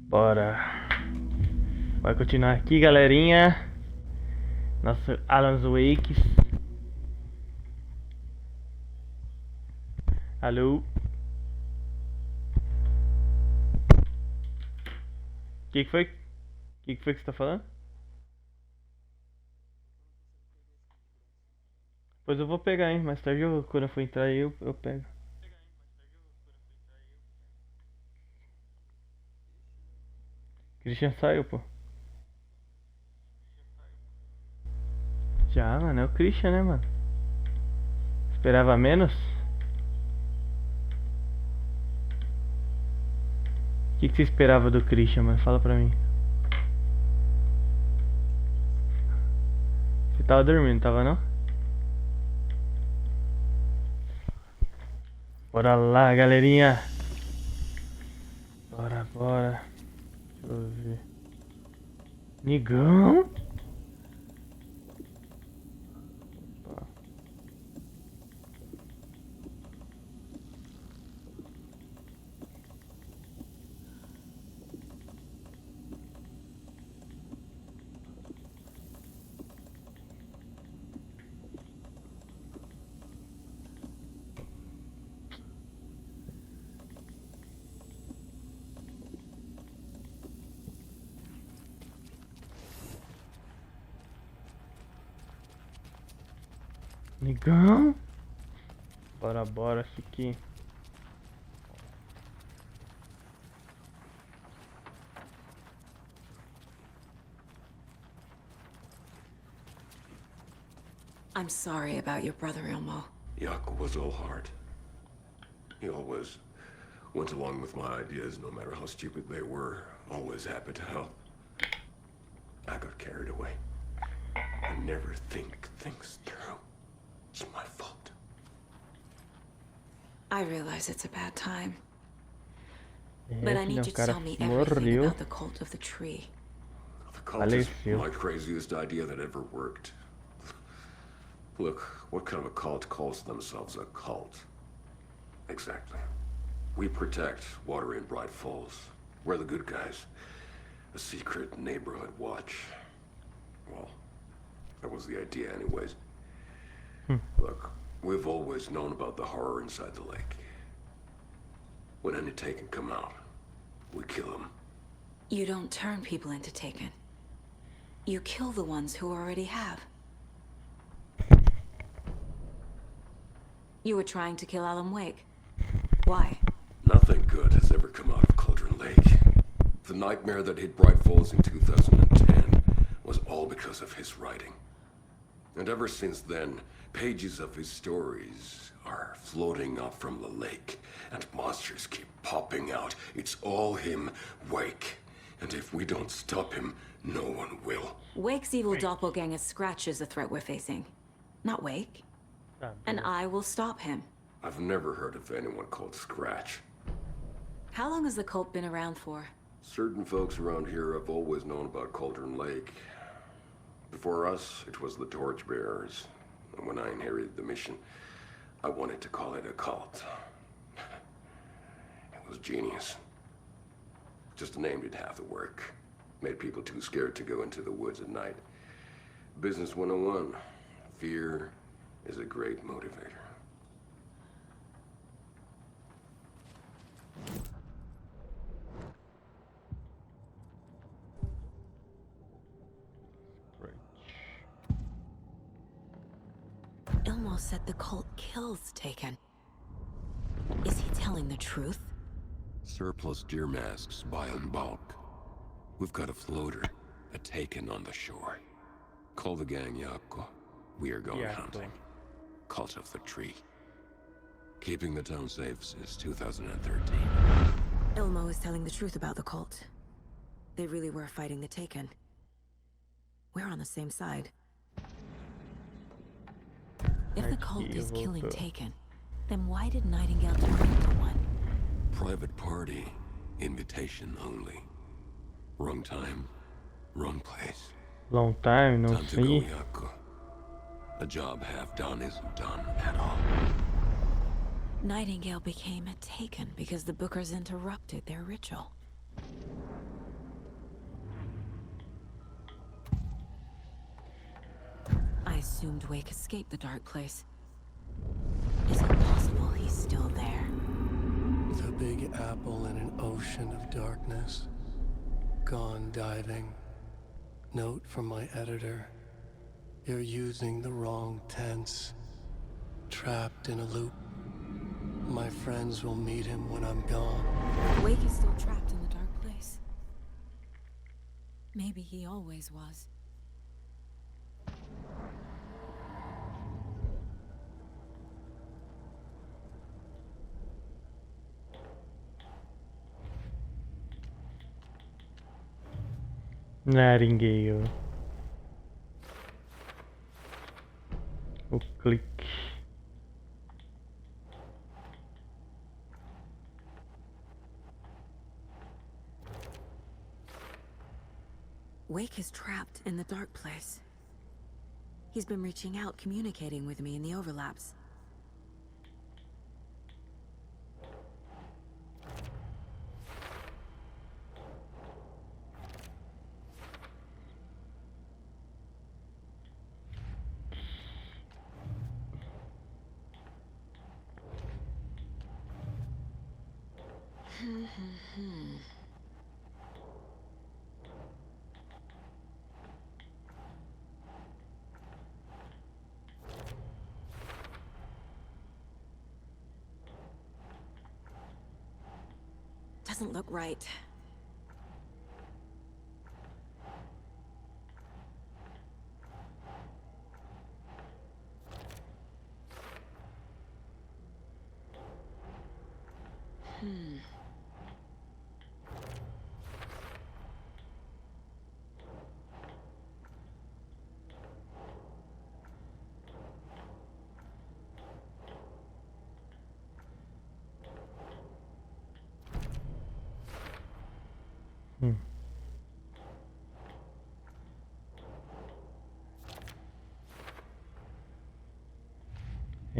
Bora. Vai continuar aqui, galerinha. Nosso Alan's Wakes. Alô? Que foi? Que foi que você tá falando? Pois eu vou pegar, hein? Mais tarde, quando eu for entrar aí, eu pego. Christian saiu, pô. Já, mano, é o Christian, né, mano? Esperava menos? O que você esperava do Christian, mano? Fala pra mim. Você tava dormindo, tava não? Bora lá, galerinha. Bora, bora. Deixa eu ver. Nigão? Nigão? Bora, bora, fique. I'm sorry about your brother, Ilmo. Jakob was all heart. He always went along with my ideas, no matter how stupid they were. Always happy to help. I got carried away. I never think things through. It's my fault. I realize it's a bad time. But I need you to cara tell me everything morreu. about the cult of the tree. The cult is Faleceu. my craziest idea that ever worked. Look, what kind of a cult calls themselves a cult? Exactly. We protect water in Bright Falls. We're the good guys. A secret neighborhood watch. Well, that was the idea anyways. Look, we've always known about the horror inside the lake. When any Taken come out, we kill them. You don't turn people into Taken. You kill the ones who already have. You were trying to kill Alan Wake. Why? Nothing good has ever come out of Cauldron Lake. The nightmare that hit Bright Falls in 2010 was all because of his writing. And ever since then, pages of his stories are floating up from the lake, and monsters keep popping out. It's all him, Wake. And if we don't stop him, no one will. Wake's evil doppelganger Scratch is the threat we're facing. Not Wake. And I will stop him. I've never heard of anyone called Scratch. How long has the cult been around for? Certain folks around here have always known about Cauldron Lake. Before us, it was the Torchbearers. And when I inherited the mission, I wanted to call it a cult. It was genius. Just a name did half the work. Made people too scared to go into the woods at night. Business 101. Fear is a great motivator. Ilmo said the cult kills Taken. Is he telling the truth? Surplus deer masks buy in bulk. We've got a floater, a Taken on the shore. Call the gang Yako. We are going hunting. Cult of the Tree. Keeping the town safe since 2013. Ilmo is telling the truth about the cult. They really were fighting the Taken. We're on the same side. If the cult is killing Taken, then why did Nightingale turn into one? Private party. Invitation only. Wrong time. Wrong place. Long time, não Time to go, sei. Yako. A job half done isn't done at all. Nightingale became a Taken because the Bookers interrupted their ritual. assumed Wake escaped the dark place. Is it possible he's still there? The big apple in an ocean of darkness. Gone diving. Note from my editor. You're using the wrong tense. Trapped in a loop. My friends will meet him when I'm gone. Wake is still trapped in the dark place. Maybe he always was. Nightingale. O clique. Wake is trapped in the dark place. He's been reaching out, communicating with me in the overlaps. Doesn't look right.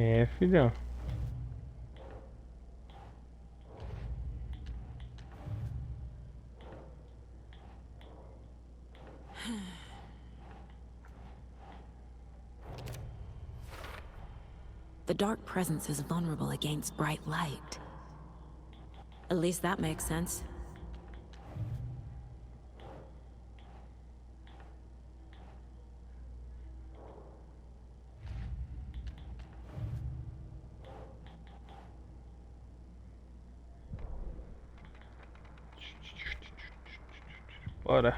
É, filhão. The dark presence is vulnerable against bright light. At least that makes sense. Bora.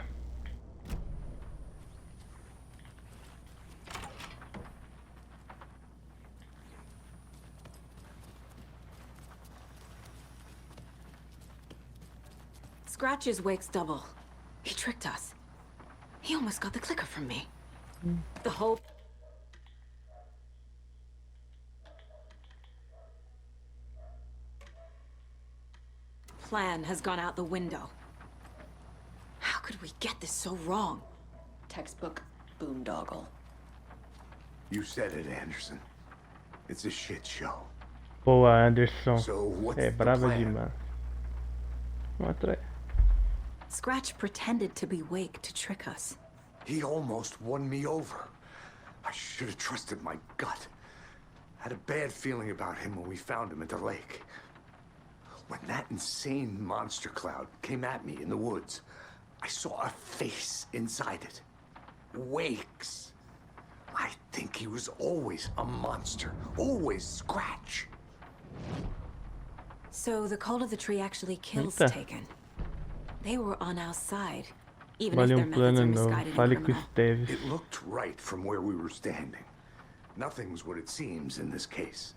Scratch is Wake's double. He tricked us. He almost got the clicker from me. The whole... plan has gone out the window. How could we get this so wrong? Textbook boondoggle. You said it, Anderson. It's a shit show. Boa, Anderson. So what's É the brava plan? demais. Vamos atrás. Scratch pretended to be Wake to trick us. He almost won me over. I should have trusted my gut. Had a bad feeling about him when we found him at the lake. When that insane monster cloud came at me in the woods, I saw a face inside it. Wake's. I think he was always a monster. Always Scratch. So the cult of the tree actually kills Eita. Taken. They were on our side, even if Vale their methods plano are novo. misguided and Fale com criminal. Esteves. It looked right from where we were standing. Nothing's what it seems in this case.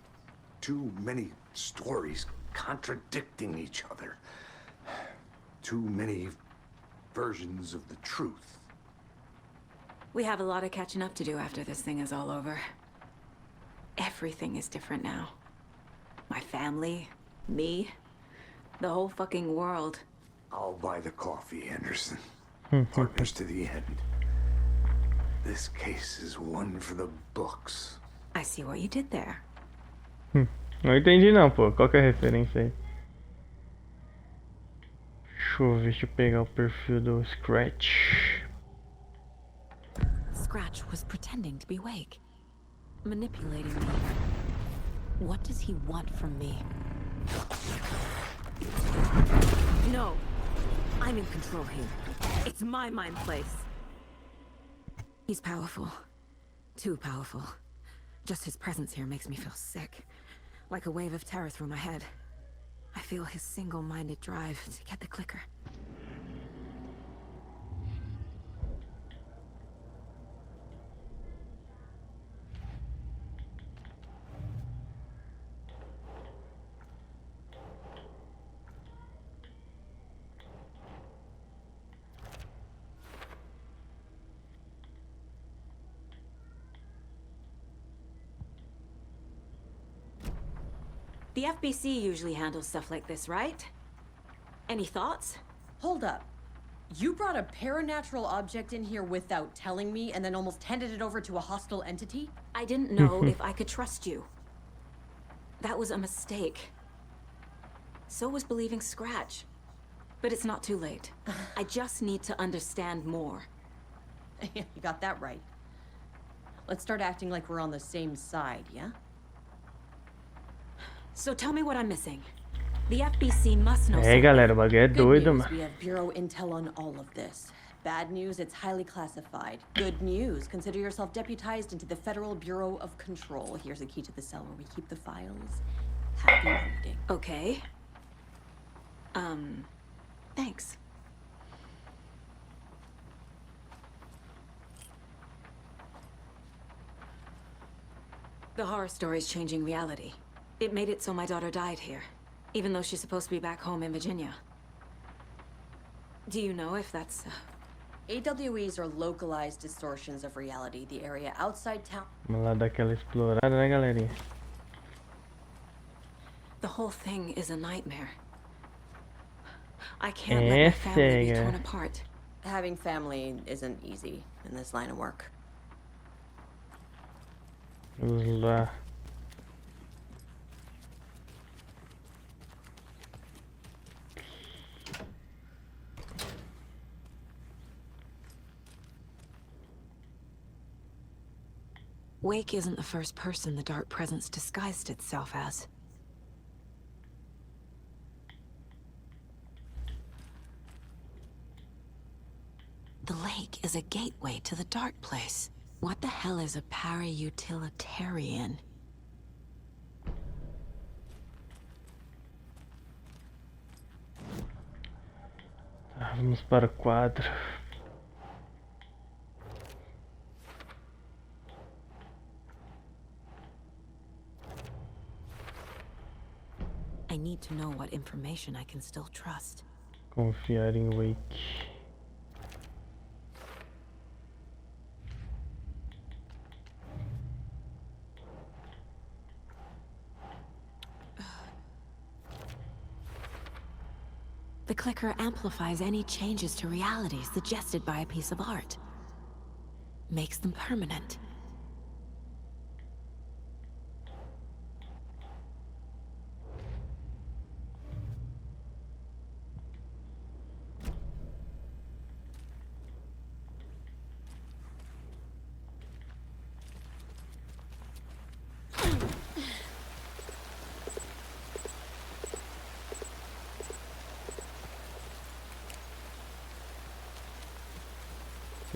Too many stories contradicting each other. Too many versions of the truth. We have a lot of catching up to do after this thing is all over. Everything is different now. My family, me, the whole fucking world. I'll buy the coffee, Anderson. Partners to the end. This case is one for the books. I see what you did there. Não entendi não, pô. Qual que é a referência aí? Deixa eu pegar o perfil do Scratch. Scratch was pretending to be Wake. manipulating me. What does he want from me? No. I'm in control here. It's my mind place. He's powerful. Too powerful. Just his presence here makes me feel sick. Like a wave of terror through my head. I feel his single-minded drive to get the clicker. The FBC usually handles stuff like this, right? Any thoughts? Hold up. You brought a paranatural object in here without telling me and then almost handed it over to a hostile entity? I didn't know if I could trust you. That was a mistake. So was believing Scratch. But it's not too late. I just need to understand more. You got that right. Let's start acting like we're on the same side, yeah? So tell me what I'm missing. The FBC must know É, something. galera, o bagulho é Good doido, news, mano. we have Bureau intel on all of this. Bad news, it's highly classified. Good news, consider yourself deputized into the Federal Bureau of Control. Here's a key to the cell where we keep the files. Happy reading. Okay. Thanks. The horror story's changing reality. It made it so my daughter died here, even though she's supposed to be back home in Virginia. Do you know if that's... AWEs are localized distortions of reality. The area outside town... Vamos lá dar aquela explorada, né, galerinha? The whole thing is a nightmare. I can't let my family be torn apart. Having family isn't easy in this line of work. Vamos lá. Wake isn't the first person the dark presence disguised itself as. The lake is a gateway to the dark place. What the hell is a para-utilitarian? Tá, vamos para o quadro. I need to know what information I can still trust. Confiar em Wake. The clicker amplifies any changes to reality suggested by a piece of art. Makes them permanent.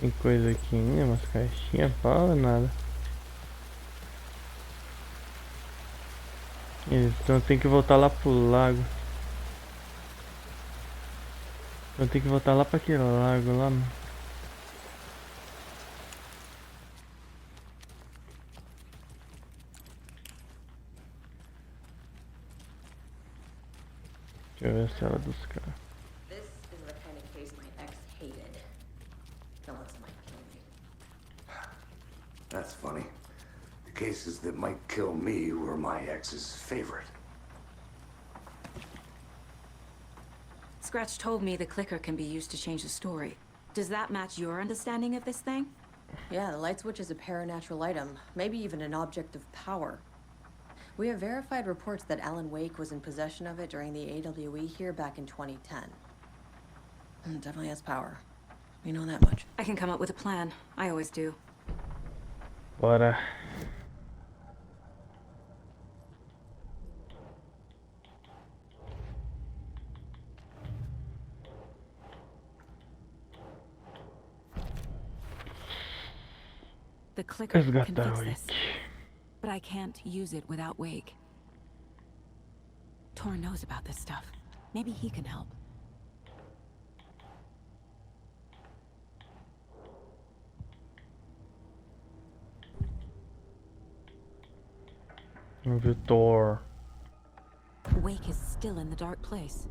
Tem coisa aqui, né? Umas caixinhas, pau, nada. Então tem que voltar lá pro lago. Então tem que voltar lá pra aquele lago lá, mano. Deixa eu ver a cela dos caras. This is the kind of case my ex hated. Fellas might kill me. That's funny. The cases that might kill me were my ex's favorite. Scratch told me the clicker can be used to change the story. Does that match your understanding of this thing? Yeah, the light switch is a paranatural item, maybe even an object of power. We have verified reports that Alan Wake was in possession of it during the AWE here back in 2010. It definitely has power. You know that much. I can come up with a plan. I always do. Bora. The clicker can Resgatar fix o this, Wake. but I can't use it without Wake. Tor knows about this stuff. Maybe he can help. Vamos ver o Thor. Wake is still in the dark place.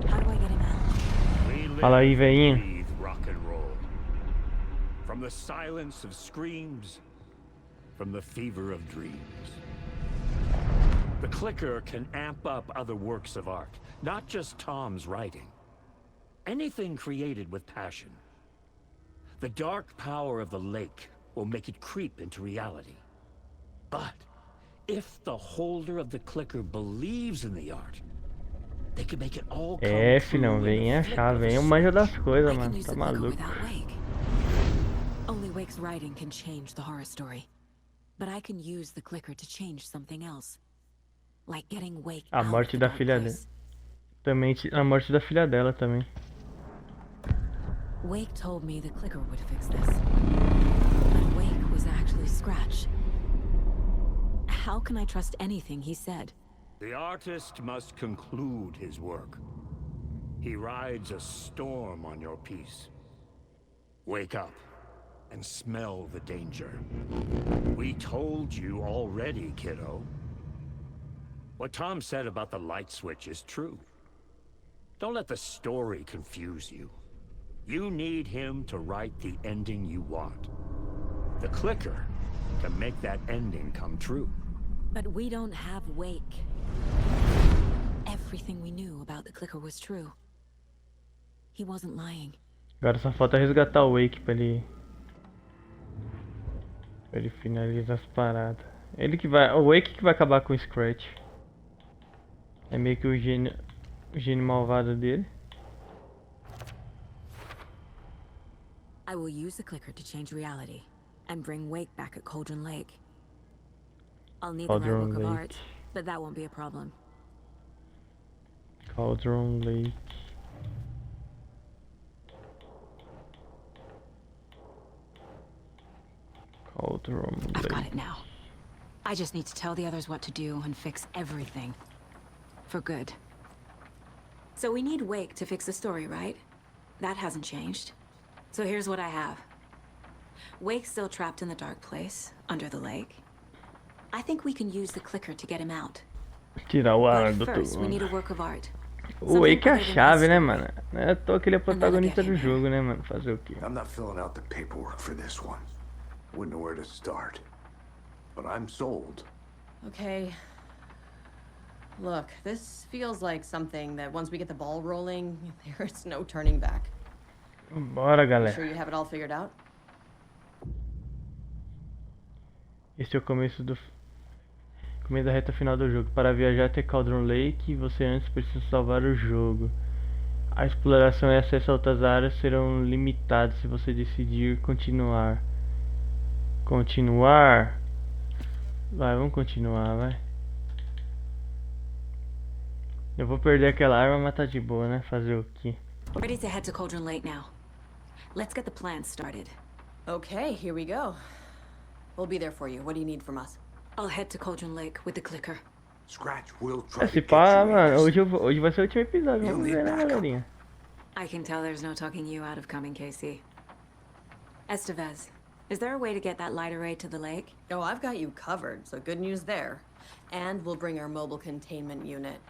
How do I get him out? We live Fala aí, and veinho. breathe rock and roll. From the silence of screams, from the fever of dreams. The clicker can amp up other works of art, not just Tom's writing. Anything created with passion. The dark power of the lake will make it creep into reality. But if the holder of the clicker believes in the art, they can make it all come É, true filhão, in vem a achar, flick of a vem o switch. manja das coisas, I can mano. use Tá the clicker maluco. without Wake. Only Wake's writing can change the horror story. But I can use the clicker to change something else. Like getting Wake A out of morte the da dark filha dela. place. Também a morte da filha dela também. Wake told me the clicker would fix this. But Wake was actually Scratch. How can I trust anything he said? The artist must conclude his work. He rides a storm on your piece. Wake up and smell the danger. We told you already, kiddo. What Tom said about the light switch is true. Don't let the story confuse you. You need him to write the ending you want. The clicker can make that ending come true. But we don't have Wake. Everything we knew about the clicker was true. He wasn't lying. Agora só falta resgatar o Wake pra ele finalizar as paradas. Ele que vai. O Wake que vai acabar com o Scratch. É meio que o gênio malvado dele. I will use the clicker to change reality and bring Wake back at Cauldron Lake. I'll need the right Cauldron work of Lake. art, but that won't be a problem. Cauldron Lake. Cauldron I've got Lake. it now. I just need to tell the others what to do and fix everything. For good. So we need Wake to fix the story, right? That hasn't changed. So here's what I have. Wake's still trapped in the dark place, under the lake. I think we can use the clicker to get him out. Tirar o Alan do But first, we need a turno. work of art. O Wake é a Something other chave, né, than mano? Não é à toa que ele é protagonista do Another jogo, né, mano? Fazer o quê? I'm not filling out the paperwork for this one. Wouldn't know where to start. But I'm sold. Okay. Look, this feels like something that once we get the ball rolling, there's no turning back. Bora, You galera. sure you have it all figured out? Esse é o começo da reta final do jogo. Para viajar até Cauldron Lake, você antes precisa salvar o jogo. A exploração e acesso a outras áreas serão limitados se você decidir continuar. Continuar? Vai, vamos continuar, vai. Eu vou perder aquela arma, mas tá de boa, né? Fazer o quê? Ready to head to Cauldron Lake now. Let's get the plan started. Okay, here we go. We'll be there for you. What do you need from us? I'll head to Cauldron Lake with the clicker. Scratch will try to Se get pá, you mano, in. hoje vai ser o último episódio. Eu Vamos nem ver, né, backup. galerinha? I can tell there's no talking you out of coming, Casey. Estevez, is there a way to get that light array to the lake? Oh, I've got you covered, so good news there. And we'll bring our mobile containment unit.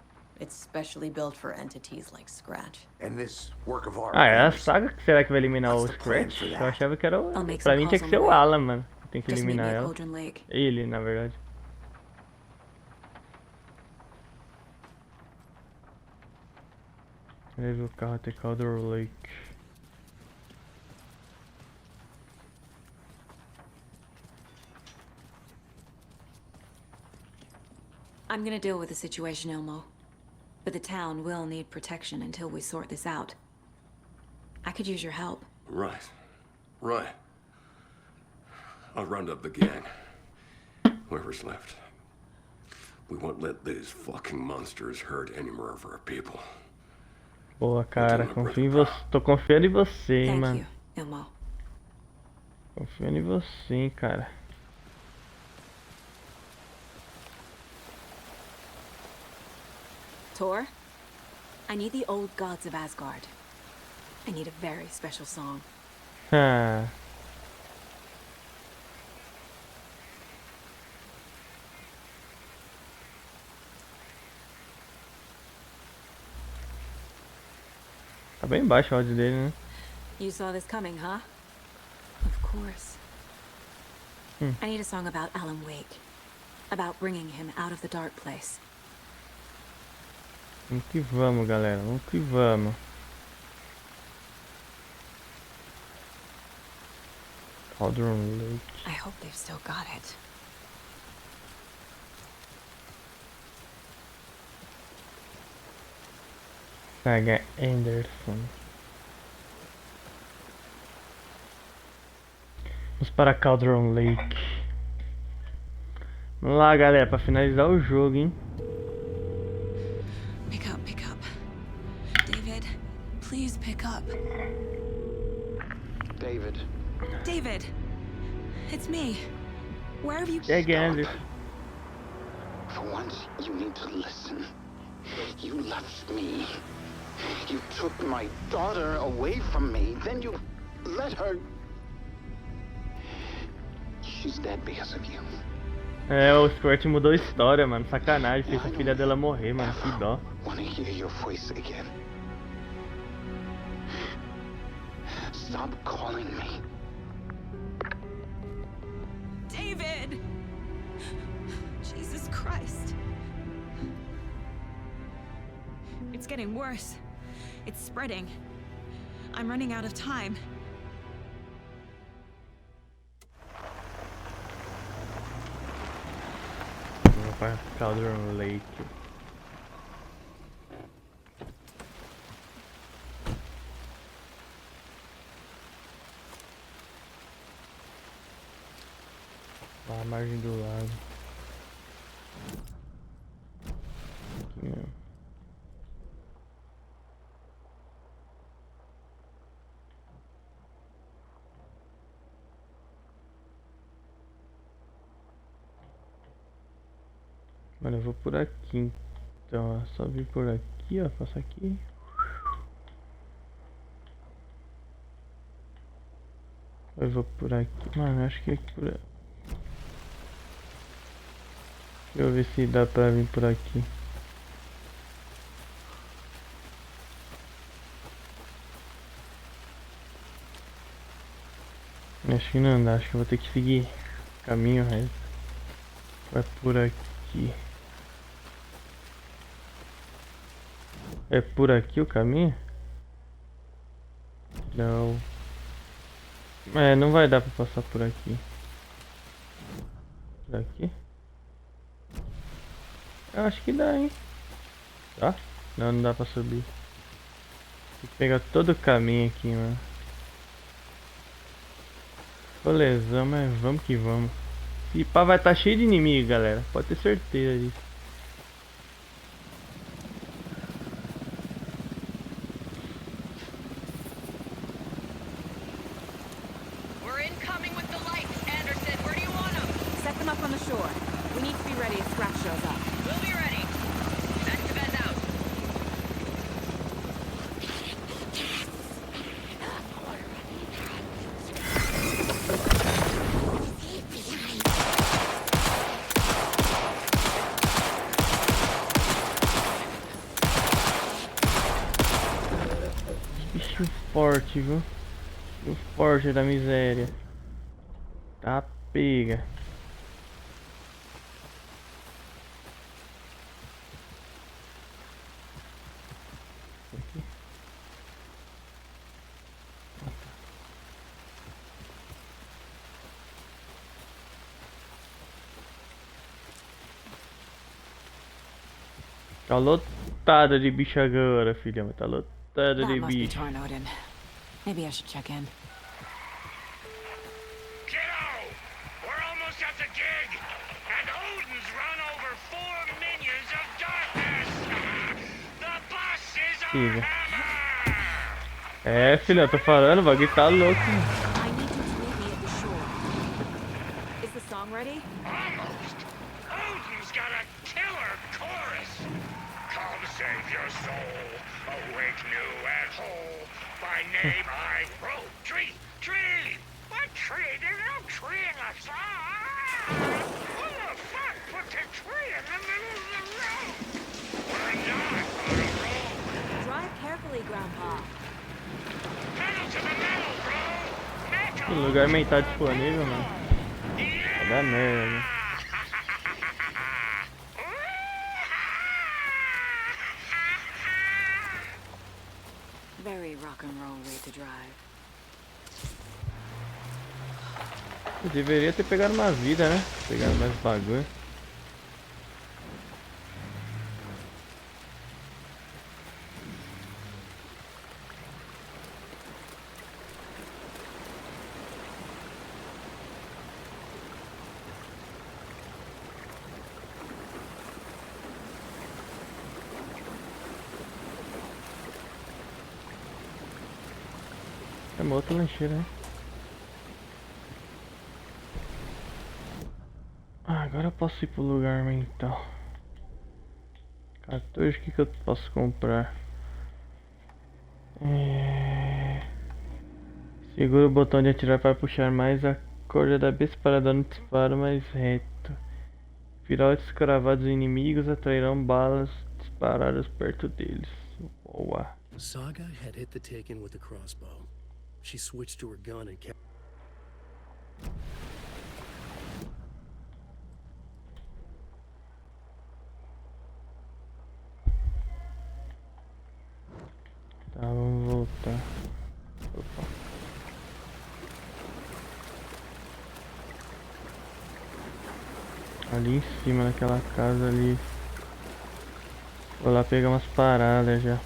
It's specially built for entities like Scratch. And this work of art. Ah, é a Anderson, saga que será que vai eliminar o What's the plan Scratch? for that? Eu achava que era o. I'll make Pra some mim tinha calls que ser on o the way. Alan, mano. Tem que Just meet me eliminar at ela. Cauldron Lake. Ele, na verdade. Leve o carro até Cauldron Lake. I'm gonna deal with the situation, Ilmo. But the town will need protection until we sort this out. I could use your help. Right. Right. I'll round up the gang. Whoever's left. We won't let these fucking monsters hurt any more of our people. Boa, cara. Confio em você. Tô confiando em você, hein, Thank mano. you, Ilmo. Confio em você, hein, cara. Tor, I need the old gods of Asgard. I need a very special song. Ah, tá bem baixo o áudio dele, né? You saw this coming, huh? Of course. I need a song about Alan Wake. About bringing him out of the dark place. Vamos que vamos, galera. Vamos que vamos. Cauldron Lake. I hope they've still got it. Saga Anderson. Vamos para Cauldron Lake. Vamos lá, galera, para finalizar o jogo, hein? Pick up, pick up. David, please pick up. David. David! It's me. Where have you... Chega, Anderson. For once, you need to listen. You left me. You took my daughter away from me. Then you let her... She's dead because of you. É, o Squirt mudou a história, mano. Sacanagem, fez a filha dela morrer, mano. Que dó. Wanna hear your voice again? Stop calling me. David! Jesus Christ. It's getting worse. It's spreading. I'm running out of time. Vamos para Cauldron Lake. Lá à margem do lago. Aqui mesmo. Mano, eu vou por aqui. Então, ó, só vir por aqui, ó. Passa aqui. Eu vou por aqui. Mano, acho que é por aqui. Deixa eu ver se dá pra vir por aqui. Acho que não dá, acho que eu vou ter que seguir caminho reto. Vai por aqui. É por aqui o caminho? Não. É, não vai dar pra passar por aqui. Por aqui? Eu acho que dá, hein? Tá? Não, não dá pra subir. Tem que pegar todo o caminho aqui, mano. Beleza, mas vamos que vamos. E pá, vai estar cheio de inimigo, galera. Pode ter certeza disso. We're incoming with the lights, Anderson. Where do you want them? Set them up on the shore. We need to be ready if Scrap shows up. We'll be ready. Activate out. Bicho forte, viu? O forte da miséria. Tá pega. Aqui. Tá lotada de bicho agora, filhão. Tá lotada That de must be bicho. Tornodin. Maybe I should check in. Kiddo! We're almost at the dig! And Odin's run over 4 minions of darkness! The boss is our Siga. hammer! É, filhão, tô falando, o bagulho tá louco. I need you to meet me at the shore. Soothe your soul, awake new and whole. By name I roll tree, tree. What tree? There's no tree in the sun. Who the fuck put the tree in the middle of the road? We're not on a road. Drive carefully, Grandpa. Pedal to the metal, bro. Metal. O lugar nem tá disponível, mano. Vai dar merda, né? Very rock and roll way to drive. Eu deveria ter pegado uma vida, né? Pegado mais bagulho. É uma outra lancheira, né? Agora eu posso ir pro lugar mental. 14, o que eu posso comprar? Segura o botão de atirar para puxar mais a corda da besta para dar um disparo mais reto. Virotes cravados inimigos atrairão balas disparadas perto deles. Boa. Saga had hit the Taken with a crossbow. She switched to her gun and kept... Tá, vamos voltar. Opa. Ali em cima naquela casa ali. Vou lá pegar umas paradas já.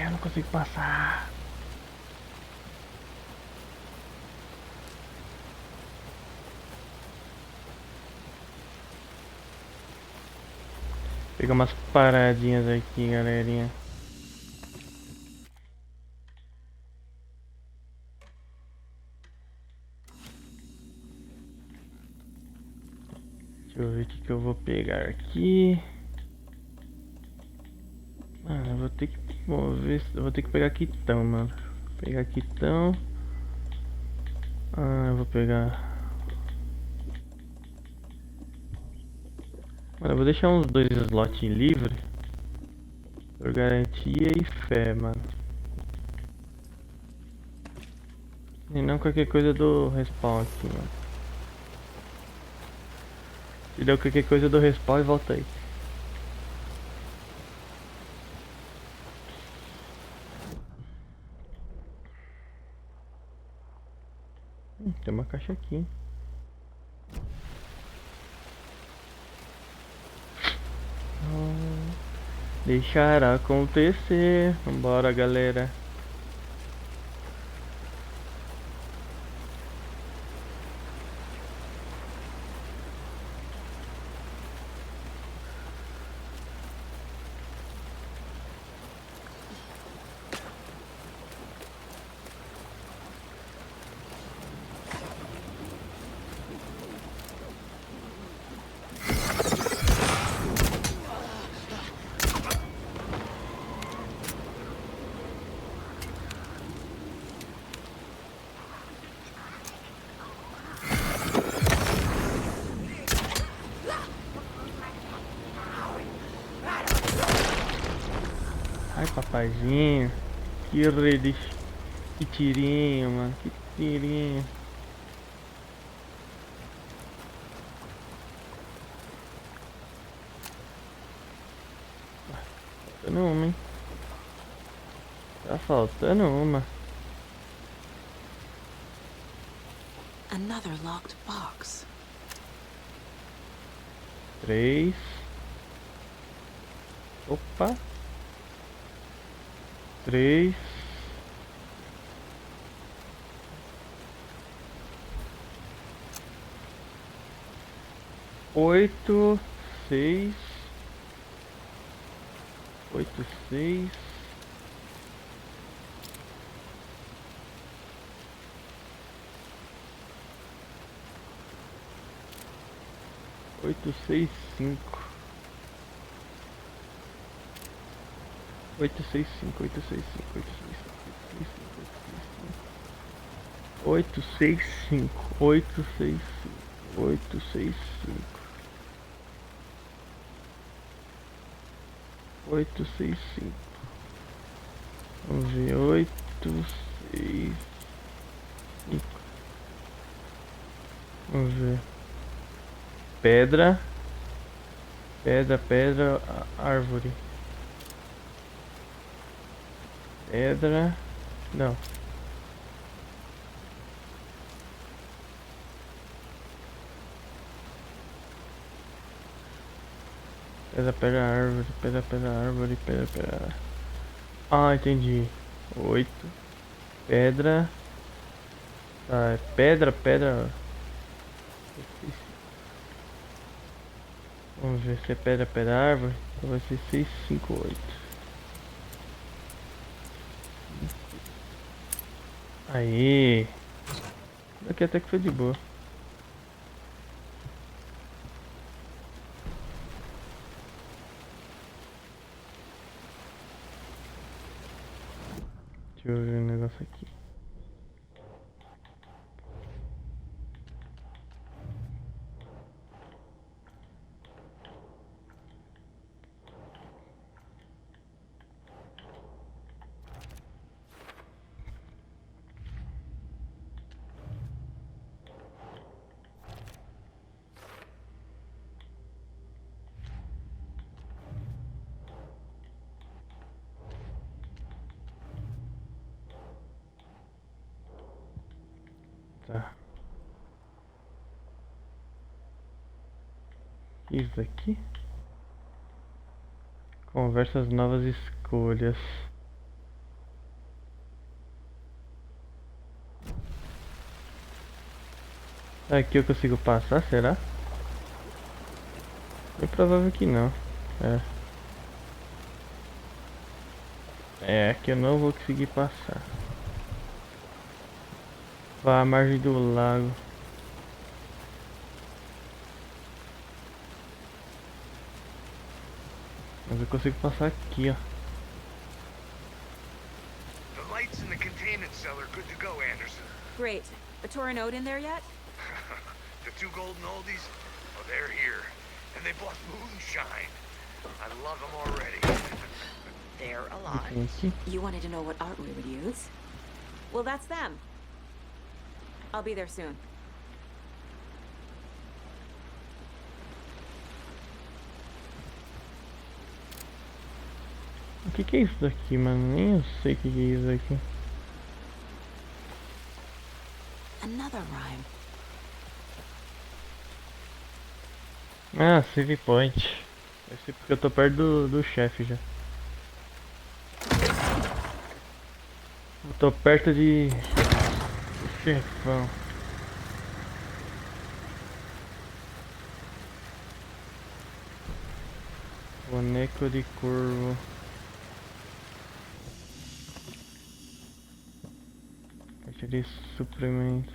Eu não consigo passar. Pegar umas paradinhas aqui, galerinha. Deixa eu ver o que eu vou pegar aqui. Mano, eu vou ter que mover. Eu vou ter que pegar quitão, mano. Vou pegar quitão. Eu vou pegar. Mano, eu vou deixar uns 2 slots livre. Por garantia e fé, mano. E não qualquer coisa do respawn aqui, mano. Se deu qualquer coisa do respawn e volta aí. Tem uma caixa aqui. Deixar acontecer. Vambora, galera. Ai, papazinho. Que rede. Que tirinho, mano. Que tirinho. Faltando uma, hein? Tá faltando uma. Another locked box. 3. Opa. 3. 8, 6. 8, 6. Oito, seis, cinco. 865, 865, 865, 865, 865, 865. Vamos ver, 865. Vamos ver. Pedra, pedra, árvore. Pedra, não. Pedra, árvore, árvore, pedra. Ah, entendi. 8. Pedra. Tá, é pedra. Vamos ver se é pedra, árvore. Então vai ser 658. Aí. Aqui até que foi de boa. Deixa eu ver um negócio aqui. Tá. Isso aqui. Conversas, novas escolhas. Aqui eu consigo passar, será? É provável que não. Aqui eu não vou conseguir passar. Vá à margem do lago. Mas eu consigo passar aqui, ó. The lights in the containment cellar good to go, Anderson. Great. A Torin Ode in there yet? The two golden oldies, oh, they're here. And they bought moonshine. I love them already. They're Tem alive. aqui. You wanted to know what art we would use? Well, that's them. I'll be there soon. O que é isso daqui, mano? Nem eu sei o que é isso aqui. Another rhyme. Ah, save point. Deve ser porque eu tô perto do chefe já. Eu tô perto do chefão. Boneco de corvo. Caixa de suprimentos.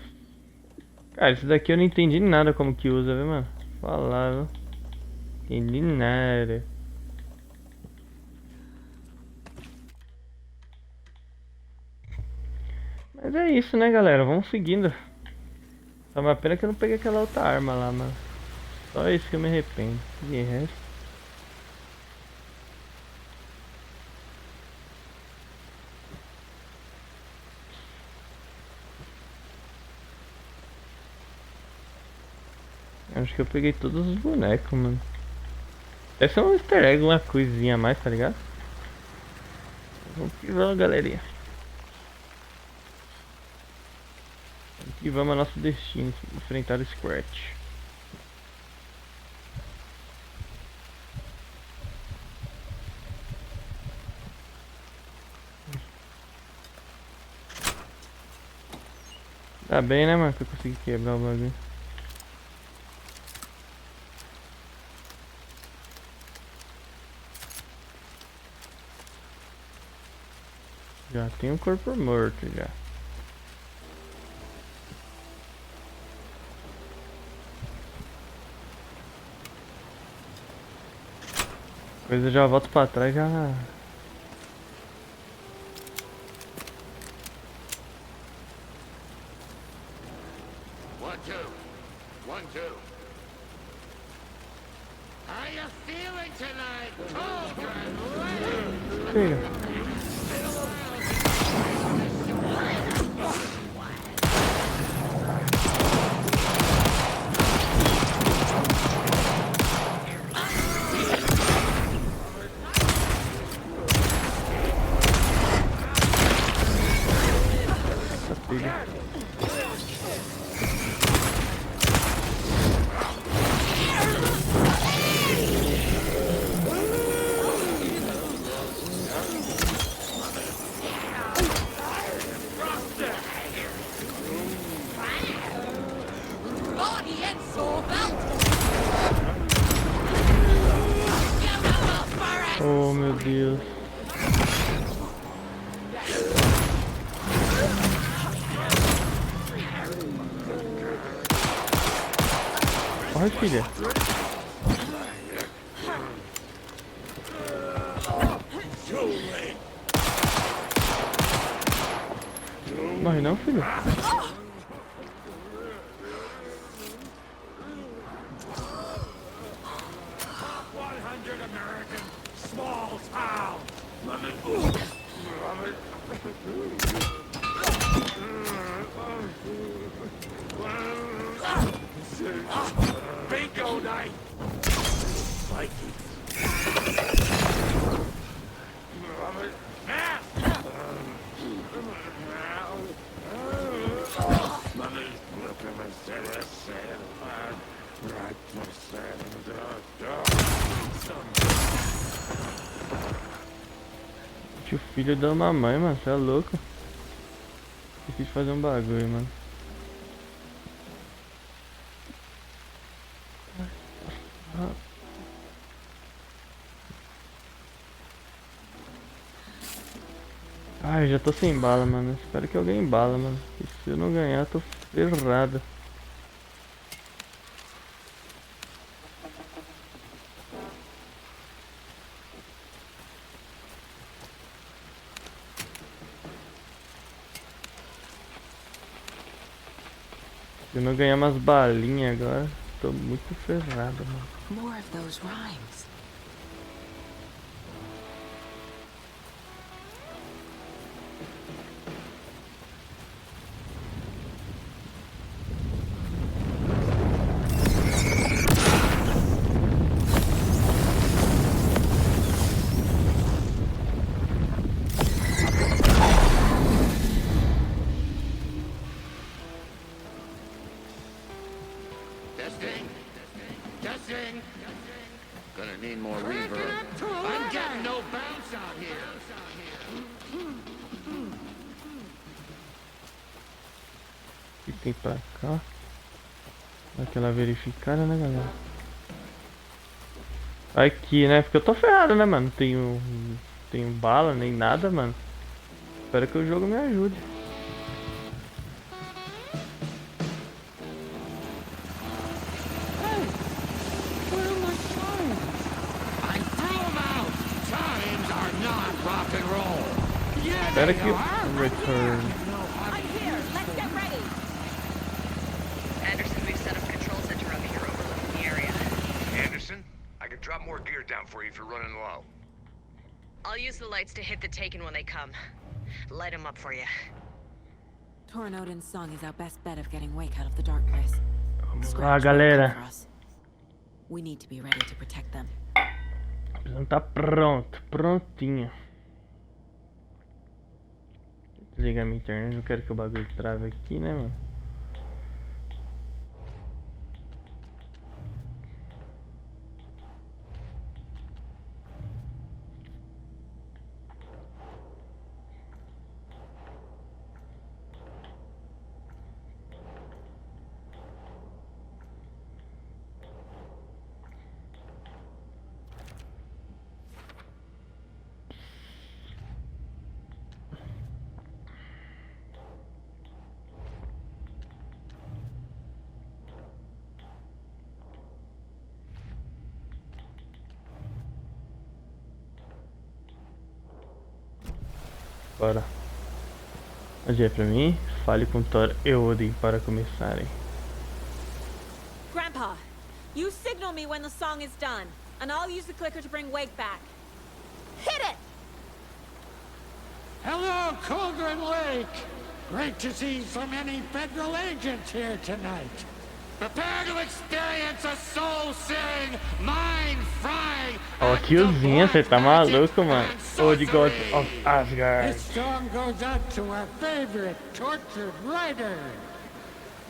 Cara, isso daqui eu não entendi nada como que usa, viu, mano? Falar, viu? Entendi nada. Mas é isso, né, galera? Vamos seguindo. Só uma pena que eu não peguei aquela outra arma lá, mano. Só isso que eu me arrependo. De resto. Acho que eu peguei todos os bonecos, mano. Essa é um easter egg, uma coisinha a mais, tá ligado? Vamos que vamos, galerinha. Vamos que vamos ao nosso destino, enfrentar o Scratch. Tá bem, né, mano, que eu consegui quebrar o bagulho. Já tem um corpo morto já. Depois eu já volto pra trás já. One, two. One, two. How you feeling tonight, children? Chega. Essa filha. Oh meu Deus. Corre, filha. Morre não, filho? 100 American small town. Bingo night. Tio filho da mamãe, mano, você é louco? Esqueci de fazer um bagulho, mano. Ai, já tô sem bala, mano. Espero que alguém bala, mano. E se eu não ganhar, eu tô ferrado. Se eu não ganhar umas balinhas agora, tô muito ferrado, mano. More of those rhymes. Testing. Gonna need more reverb. I'm getting no bounce out here. O que tem pra cá? Aquela verificada, né, galera? Aqui, né? Porque eu tô ferrado, né, mano? Tenho bala, nem nada, mano. Espero que o jogo me ajude. Espera que o return. I'm here. Let's get ready. Anderson, we've set up a control center up here overlooking the area. Anderson, I can drop more gear down for you if you're running low. I'll use the lights to hit the Taken when they come. Light them up for you. Tornodin's song is our best bet of getting Wake out of the darkness. Vamos lá, galera. We need to be ready to protect them. A prisão tá pronto, prontinho. Desligar minha internet, não quero que o bagulho trave aqui, né, mano? Bora. Onde é pra mim? Fale com Thor e Odin para começarem. Grandpa, you signal me when the song is done, and I'll use the clicker to bring Wake back. Hit it! Hello, Cauldron Lake! Great to see so many federal agents here tonight. Prepare to experience a soul-searing, mind-frying... Ó, tiozinho, você tá maluco, mano? Old God of Asgard. This song goes out to our favorite tortured writer.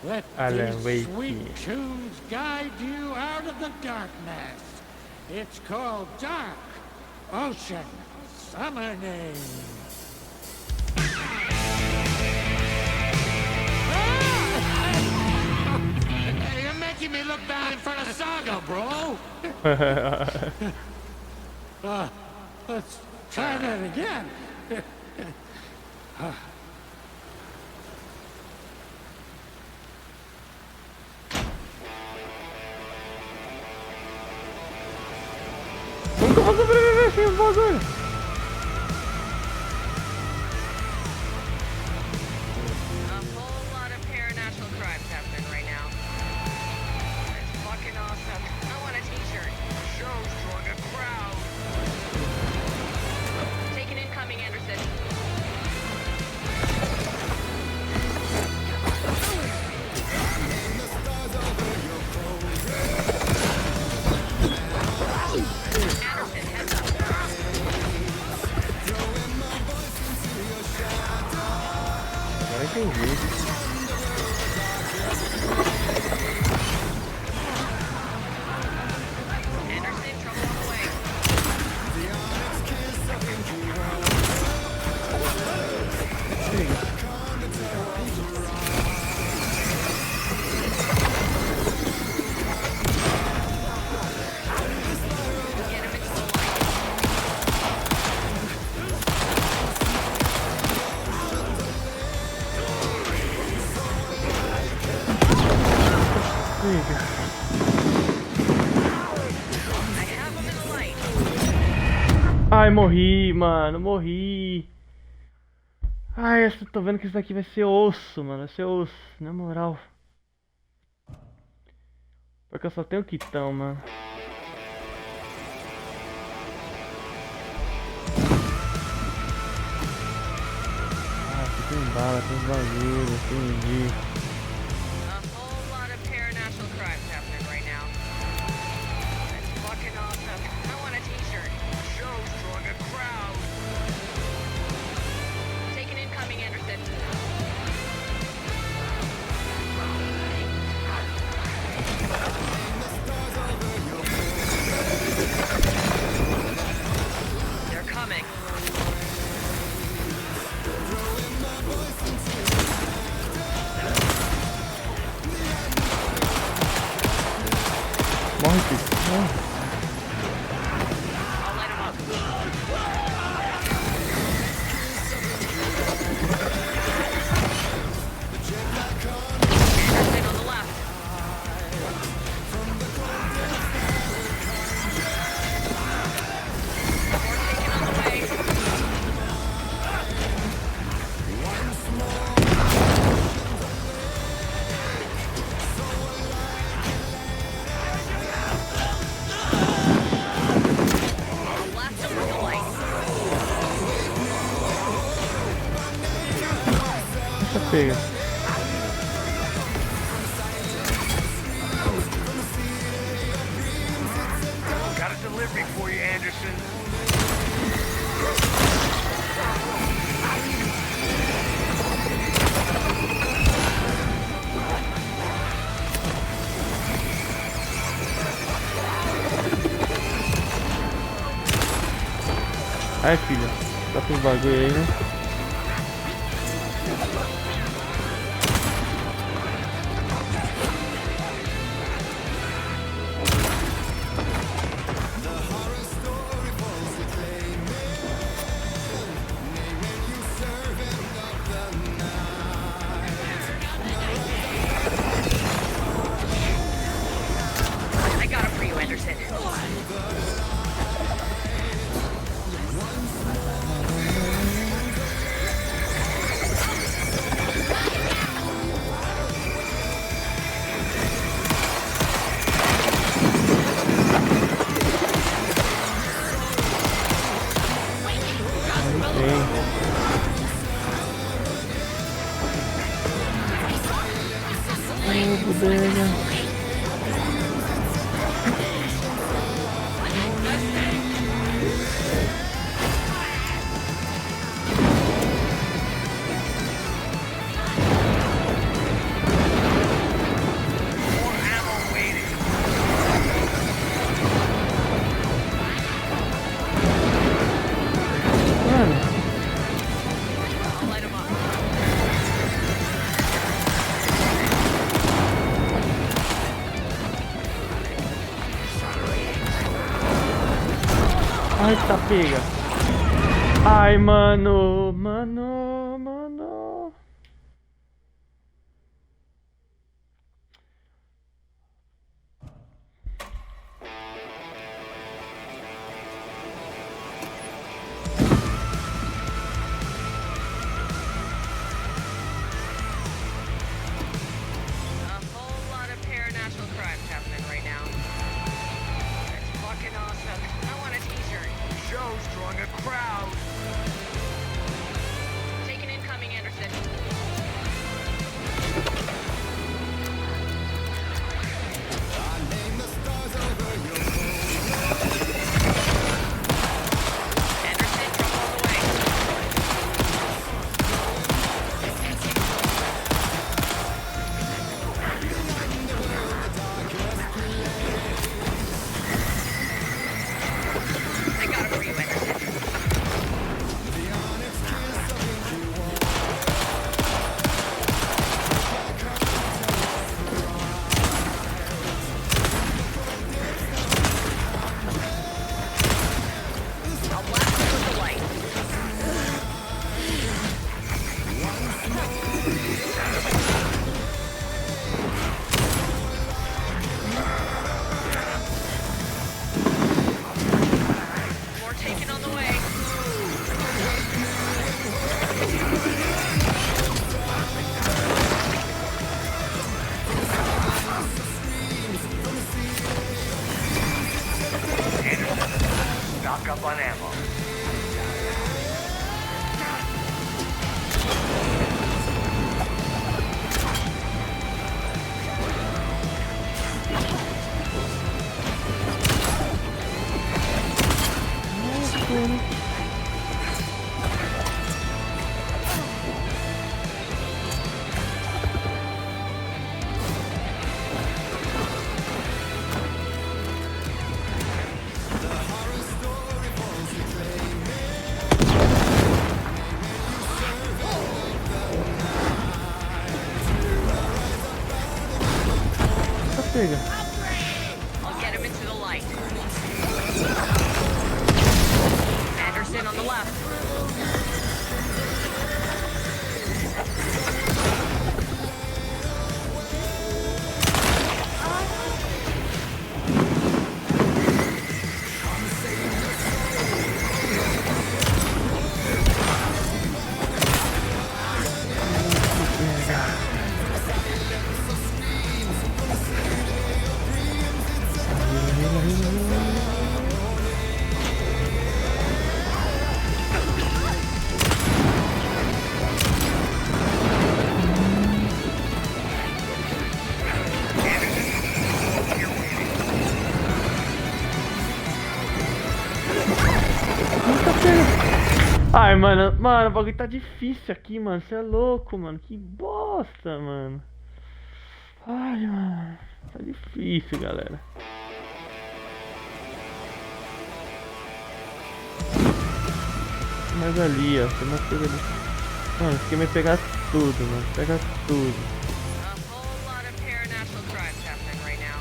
Let Alan these Wake. sweet tunes guide you out of the darkness. It's called Dark Ocean Summoning. Hey, you're making me look bad in front of Saga, bro. Let's try that again. Nunca vou sobreviver sem o bagulho. A whole lot of paranatural crimes happening right now. It's fucking awesome. I want a t-shirt. Show's drawing a crowd. Take an incoming, Anderson. Anderson, heads up. Agora entendi. Anderson, trouble on the way. Get him into the light. I have him in the light. Ai, morri, mano, morri. Ai, eu tô vendo que isso daqui vai ser osso, mano, vai ser osso, na moral. Porque eu só tenho quitão, mano. Ah, aqui tem bala, tem bagulho, entendi. A whole lot of paranatural crimes happening right now. It's fucking awesome. I want a t-shirt. Show's drawing a crowd. Take an incoming, Anderson. They're coming. Morre, filho. Morre. I'll light him up. Anderson on the left. More taken on the way. I'll blast him with the light. Deixa pega. Got a delivery for you, Anderson. Ai, filha. Tá com os bagulho aí, né? I got it for you, Anderson. Tem. Bodega. Ai, tá pega. Ai, mano. A whole lot of paranormal crimes happening right now. It's fucking awesome. I want a t-shirt. Show's drawing a crowd. Take an incoming, Anderson. Anderson, drop all the way. I got it for you, Anderson. I'll blast you with the light. More taken on the way. Stock up on ammo. Tá pega. I'll get him into the light. Anderson on the left. Ai, mano, o bagulho tá difícil aqui, mano. Você é louco, mano. Que bosta, mano. Ai, mano. Tá difícil, galera. Mas ali, ó. Tem mais coisa ali. Mano, você quer me pegar tudo, mano. Pega tudo. A whole lot of paranormal crimes happening right now.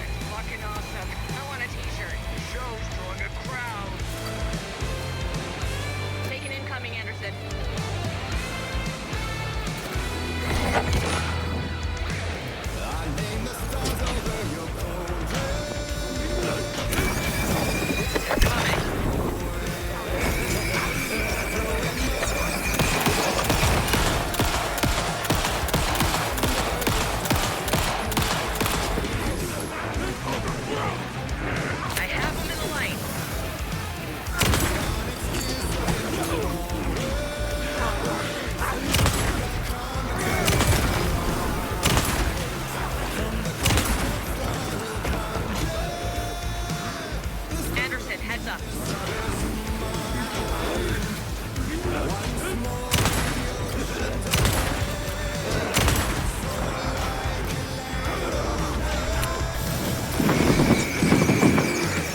It's fucking awesome. I want a t-shirt. Show's drawing a crowd. Take an incoming, Anderson. heads up.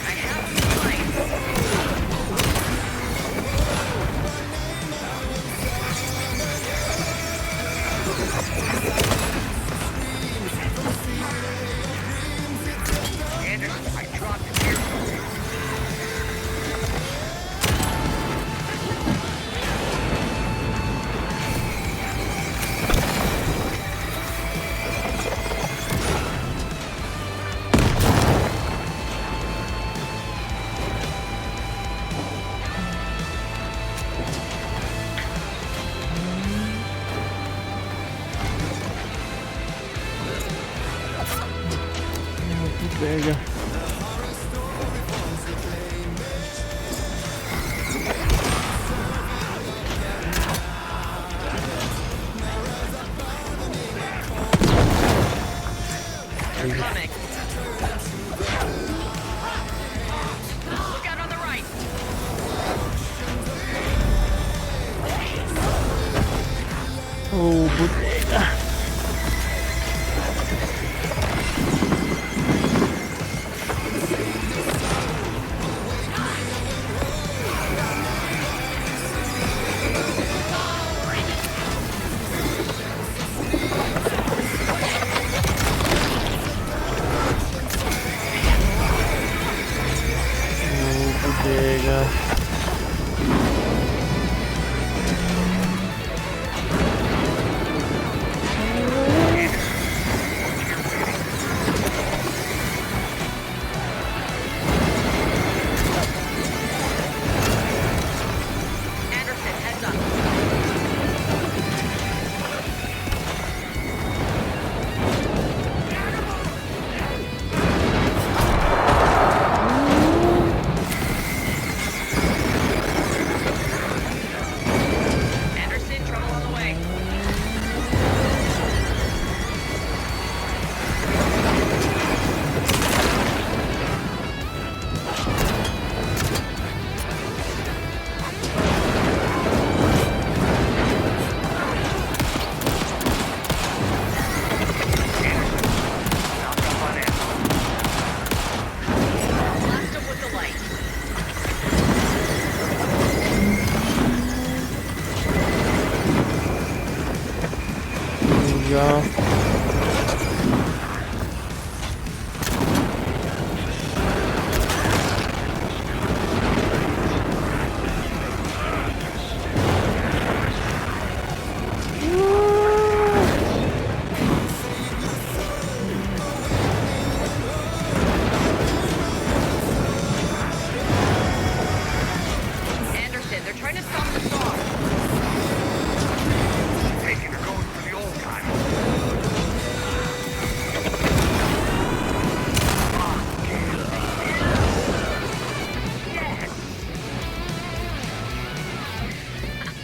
I have some lights. Anderson, I dropped it here. Pega. They're coming. Look out on the right. Oh, bodega. Bodega. Anderson, heads up. Anderson, trouble on the way. Blast him with the light. Já. Anderson, they're trying to stop the song. Taking her going for the old guy.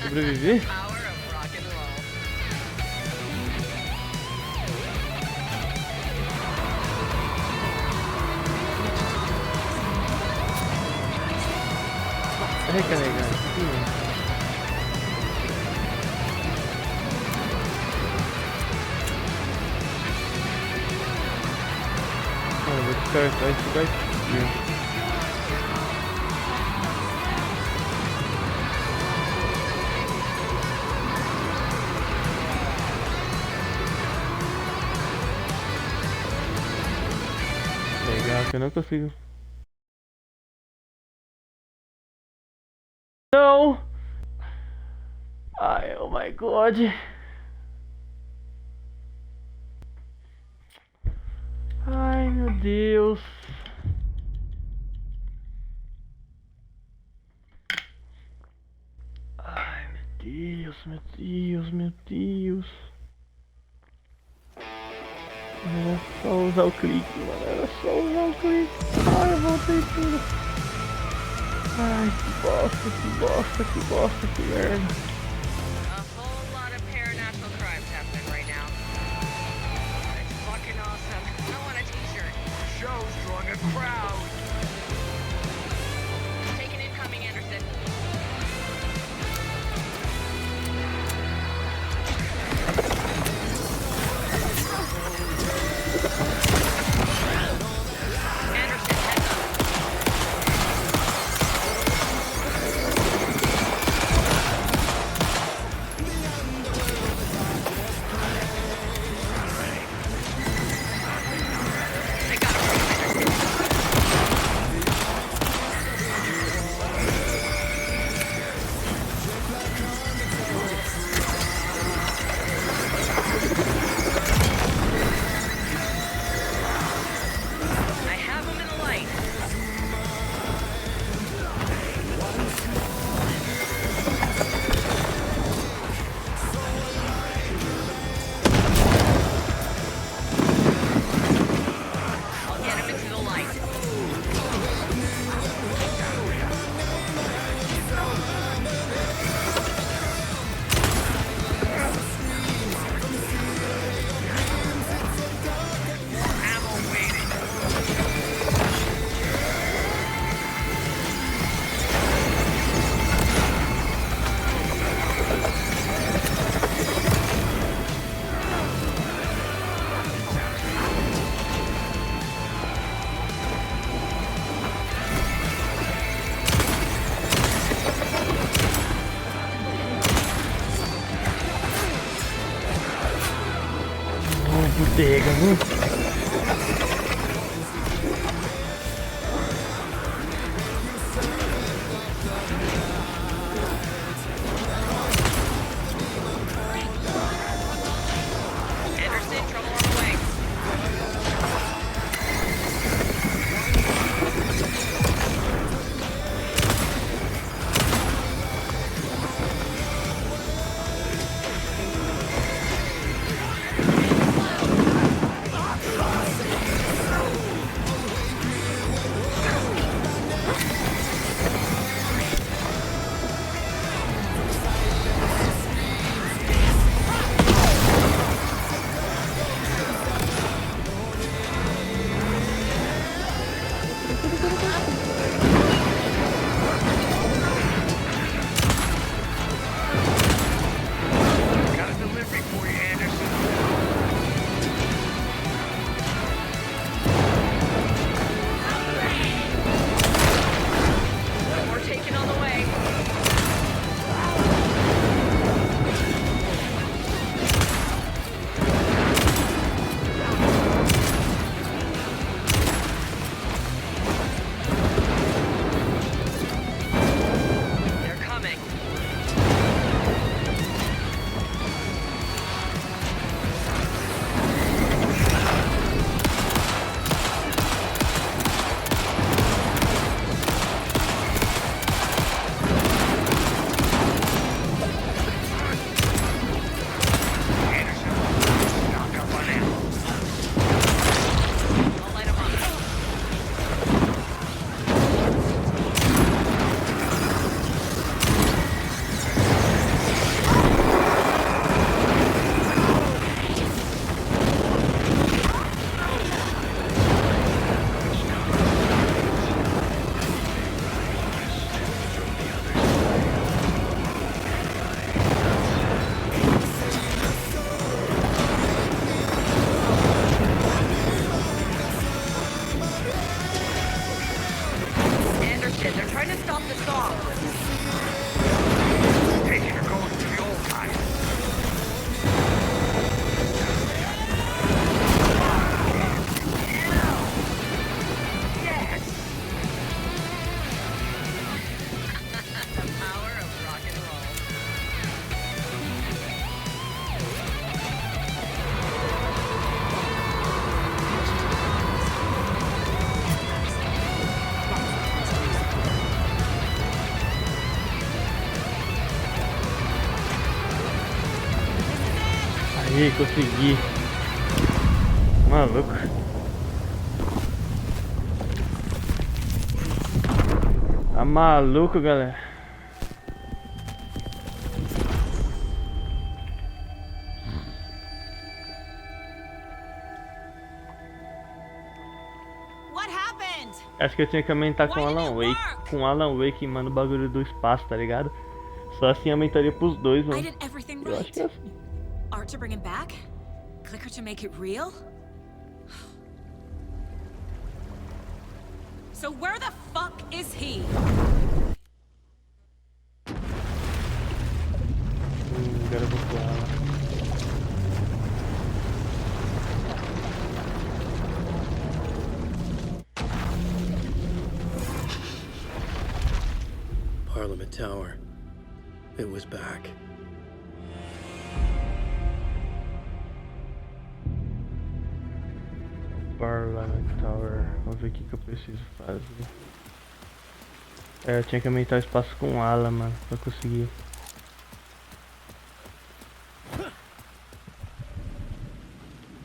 Sobreviver? Power of rock and roll. Recarregar aqui. Ah, vou descartar isso daqui. Legal, que eu não consigo. Não! Ai, oh my god. Ai, meu Deus. Ai, meu Deus, meu Deus, meu Deus. Era só usar o clique, mano. Era só usar o clique. Ai, eu voltei tudo. Ai, que bosta, que bosta, que bosta, que merda. A whole lot of paranormal crimes happening right now. It's fucking awesome. I want a t-shirt. Show's drawing a crowd. Pega, viu? Anderson, trouble on the way. Got a delivery for you, Anderson. More taken on the way. They're coming. Anderson, knock up on him. I'll light 'em up. Anderson, they're trying to stop the song. Hey, you're going to the old time. Yes! The power of rock and roll. Aí, consegui. Maluco. Tá maluco, galera. What happened? Acho que eu tinha que aumentar com Alan Wake. Com Alan Wake, mano, o bagulho do espaço, tá ligado? Só assim aumentaria pros dois, I mano. did everything Eu acho que right. é assim. Art to bring him back? Clicker to make it real? So where the fuck is he? Agora eu vou com ela. Parliament Tower. It was back. Parliament Tower. Vamos ver o que eu preciso fazer. É, eu tinha que aumentar o espaço com ala, mano, pra conseguir.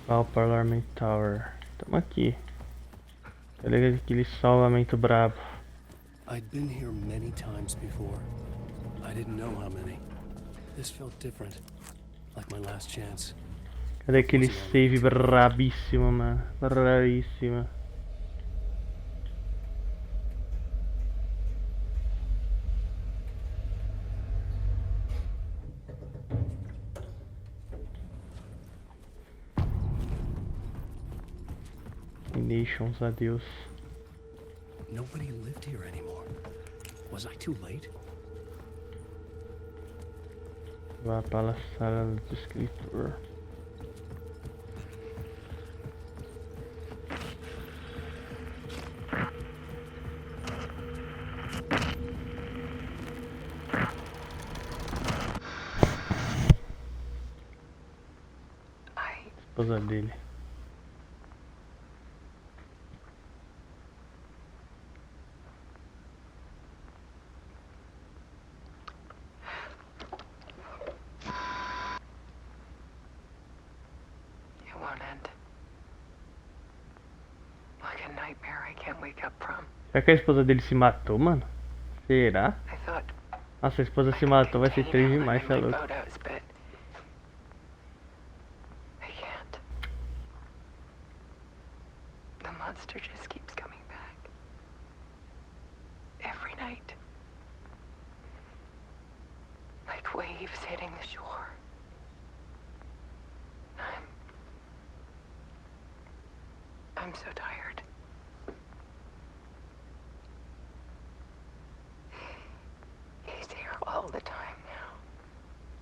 Ó, o Parliament Tower. Tamo aqui. Tá ligado? Aquele salvamento brabo. I'd been here many times before. I didn't know how many. This felt different. Like my last chance. Cadê aquele save brabíssimo, mano? Brabíssimo. Nations, adeus. Nobody lived here anymore. Was I too late? Vá para a sala do escritor. Esposa dele. It won't end. Like a nightmare I can't wake up from. Será que a esposa dele se matou, mano? Será? I thought Nossa, a esposa I se could matou, vai ser contain triste Alan demais, in cê é my louco. photos, but I can't. The monster just keeps coming back. Every night. Like waves hitting the shore. I'm so tired. He's here all the time now.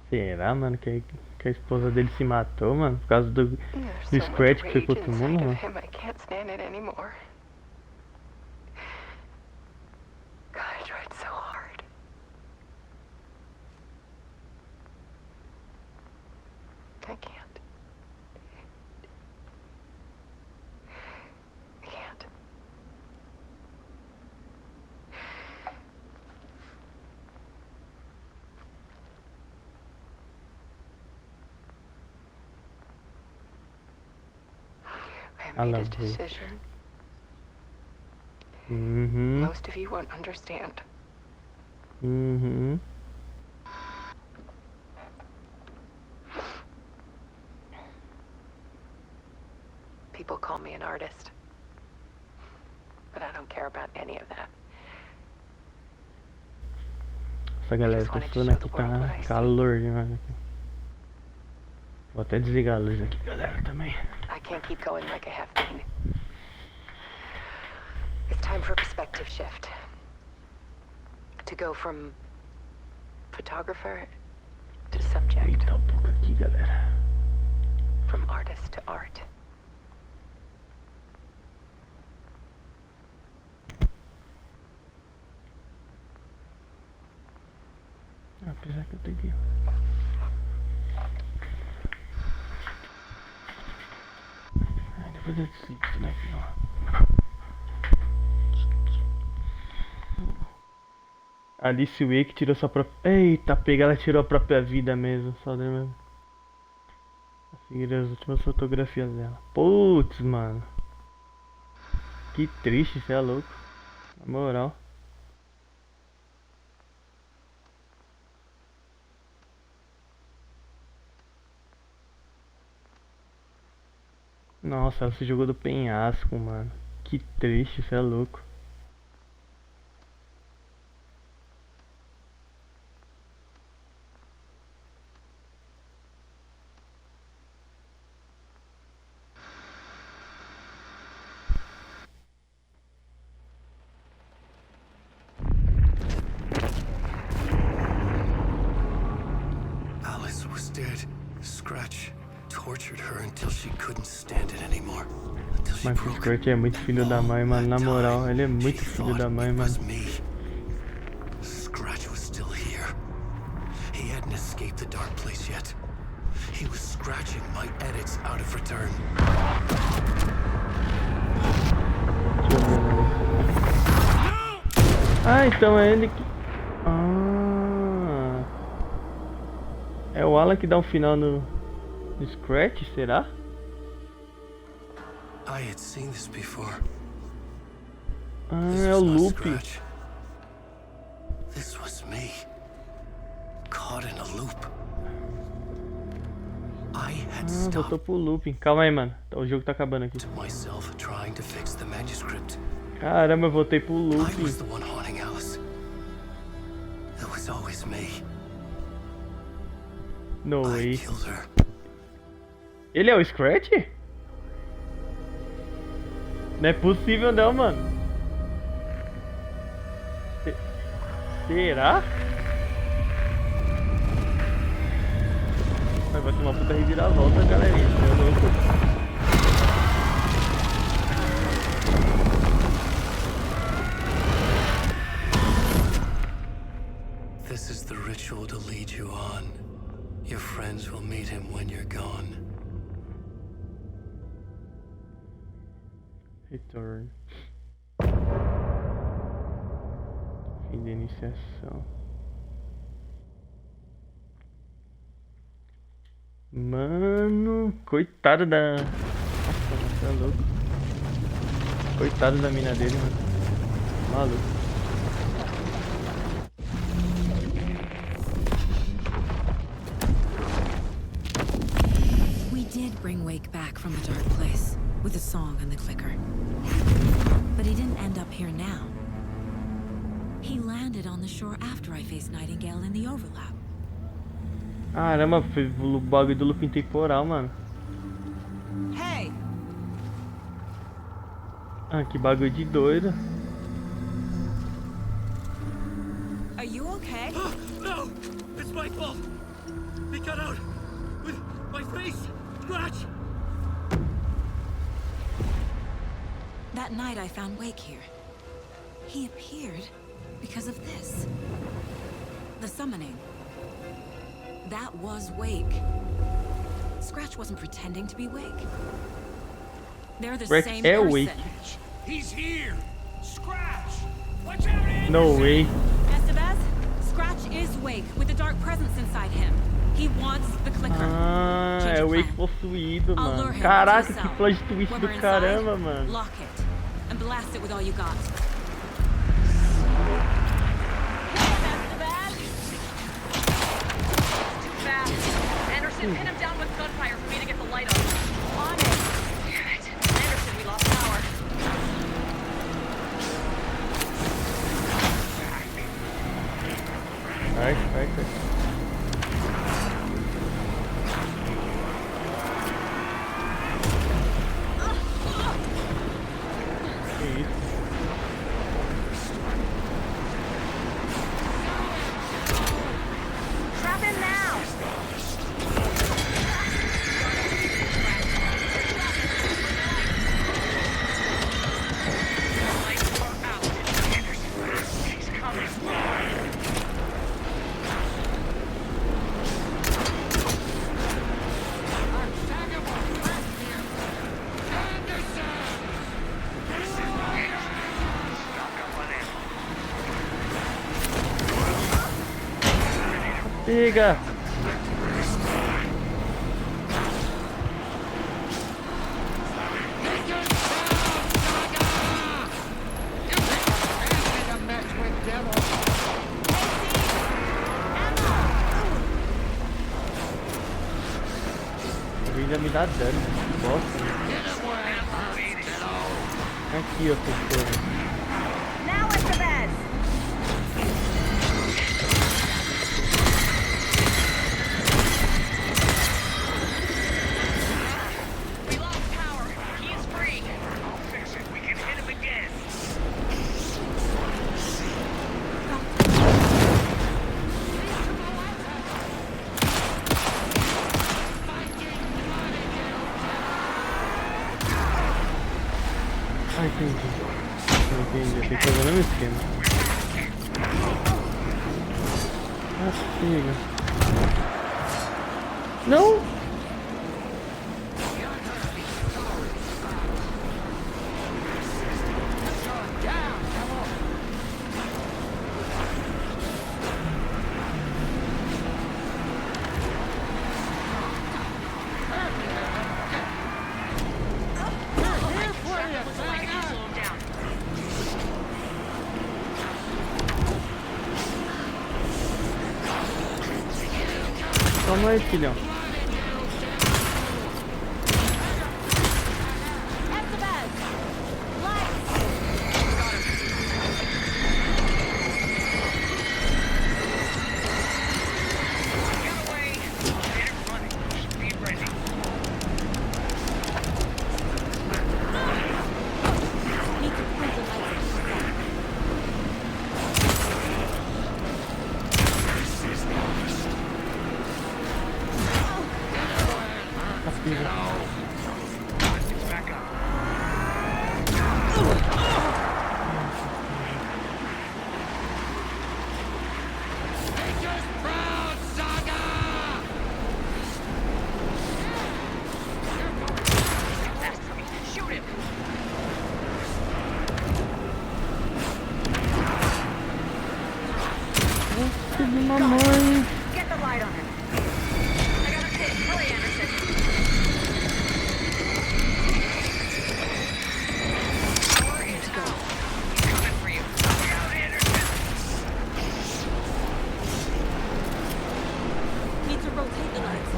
Será, mano, que a esposa dele se matou, mano? Por causa do There's so much Scratch que foi rage com todo mundo, inside of mano? him, I can't stand it anymore. God, I tried so hard. I can't. I can't. I made a love you. decision. Uhum. Most of you won't understand. Uhum. People call me an artist. But I don't care about any of that. Essa galera tá suando aqui, tá calor demais aqui. Vou até desligar a luz aqui, galera, também. I can't keep going like I have been. It's time for a perspective shift. To go from photographer to subject. Eita, um pouco aqui, galera. From artist to art. Apesar que eu tenho que... Depois eu desligo isso daqui, ó. Alice Wake tirou sua própria... Eita, pega, ela tirou a própria vida mesmo. Só lembra. Seguir as últimas fotografias dela. Putz, mano. Que triste, cê é louco. Na moral. Nossa, ela se jogou do penhasco, mano. Que triste, cê é louco. Alice was dead. Scratch tortured her until she couldn't stand it anymore. Until she Mas o broke. Scratch é muito filho da mãe, mano. Na moral, ele é muito She filho da thought mãe, it was mano. me. Scratch was still here. He hadn't escaped the dark place yet. He was scratching my edits out of return. Ah, então é ele que... Ah... É o Alan que dá um final no Scratch, será? I had seen this before. Ah, This é was o not loop. Scratch. This was me. Caught in a loop. I had Ah, voltou stopped pro looping. Calma aí, mano. O jogo tá acabando aqui. myself trying to fix the manuscript. Caramba, eu voltei pro I looping. was the one haunting Alice. It was always me. No I way. killed her. Ele é o Scratch? Não é possível não, mano. Será? Mas vai ter uma puta reviravolta, galerinha. Você é louco. This is the ritual to lead you on. Your friends will meet him when you're gone. Return. Fim da iniciação. Mano, coitado da... Nossa, você é louco. Coitado da mina dele, mano. Maluco. We did bring Wake back from the dark place with the song and the clicker. But he didn't end up here now. He landed on the shore after I faced Nightingale in the overlap. Caramba, foi o bagulho do looping temporal, mano. Hey! Ah, que bagulho de doido. Are you okay? No! It's my fault! He got out! With my face! Scratch! That night I found Wake here. He appeared because of this. The summoning. That was Wake. Scratch wasn't pretending to be Wake. They're the same person. Wake. He's here! Scratch! Watch out, Anderson! No way. Estevez, Scratch is Wake with the dark presence inside him. He wants the clicker. Ah, Change é of o Wake plan. possuído, I'll lure mano. him Caraca, to que the cell. plot twist When do we're inside, caramba, mano. Lock it and blast it with all you got. Anderson, pin him down with gunfire for me to get the light on. On it. Damn it. Anderson, we lost power. Vai. Que isso? Trap him now. Lights are out. Anderson, he's coming. Pega! Ainda me dá dano, bosta. Aqui, ó, pessoa. Now Estevez! We lost power. He is free. I'll fix it. We can hit him again. Ah, entendi. Eu tenho que fazer o mesmo esquema. Ah, pega. Não! Toma aí, filhão. Estevez! Lights! Get away. Get it running. Be ready. Need to point the lights to the cell. Filho de mamãe. Get the light on him. I got a hit. Hurry, Anderson. Power is out. He's coming for you. Look out, Anderson. Need to rotate the lights.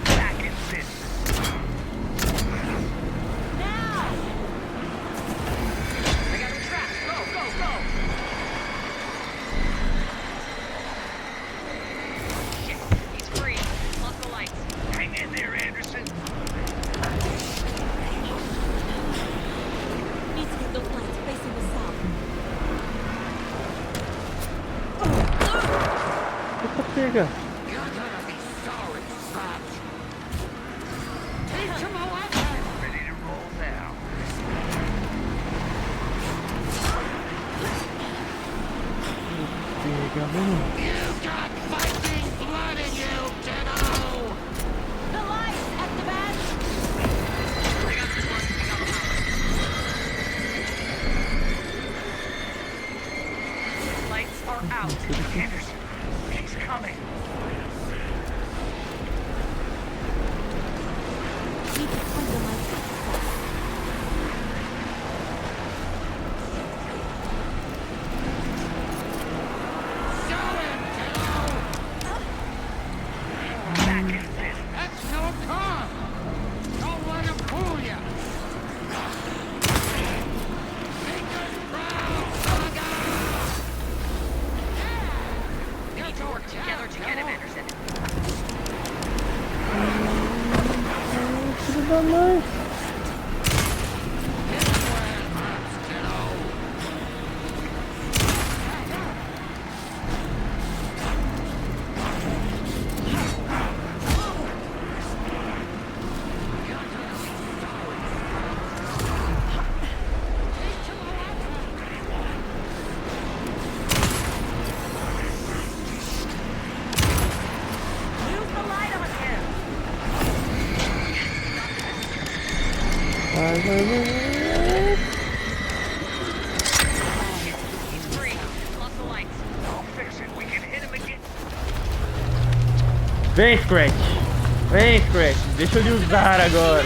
Back in business. Now! I got him trapped. Go, go, go. Shit, he's free. Lost the lights. Hang in there, Anderson. Need to get those lights facing the south. Eita, pega. You're gonna be sorry, son. Teach him a lesson. Ready to roll now. Pega, mano. You got fighting blood in you, kiddo! The lights at the back! I got this one. I got the power. Lights are out. Anderson, he's coming. Need to find the lights. Show him, kiddo! Back in business. That's no car! Don't let him fool you! Make us proud, Saga! We need to work together to get him, Anderson. Filho da mãe. Use the light on him. Vai, vai, vai. He's free. Lost the lights. I'll fix it. We can hit him again. Vem, Scratch. Vem, Scratch. Deixa eu lhe usar agora.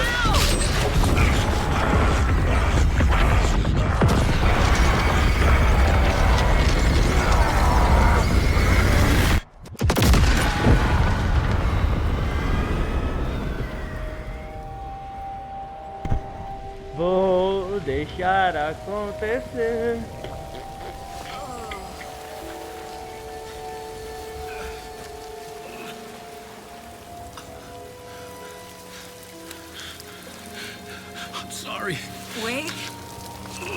Vou deixar acontecer. I'm sorry. Wake?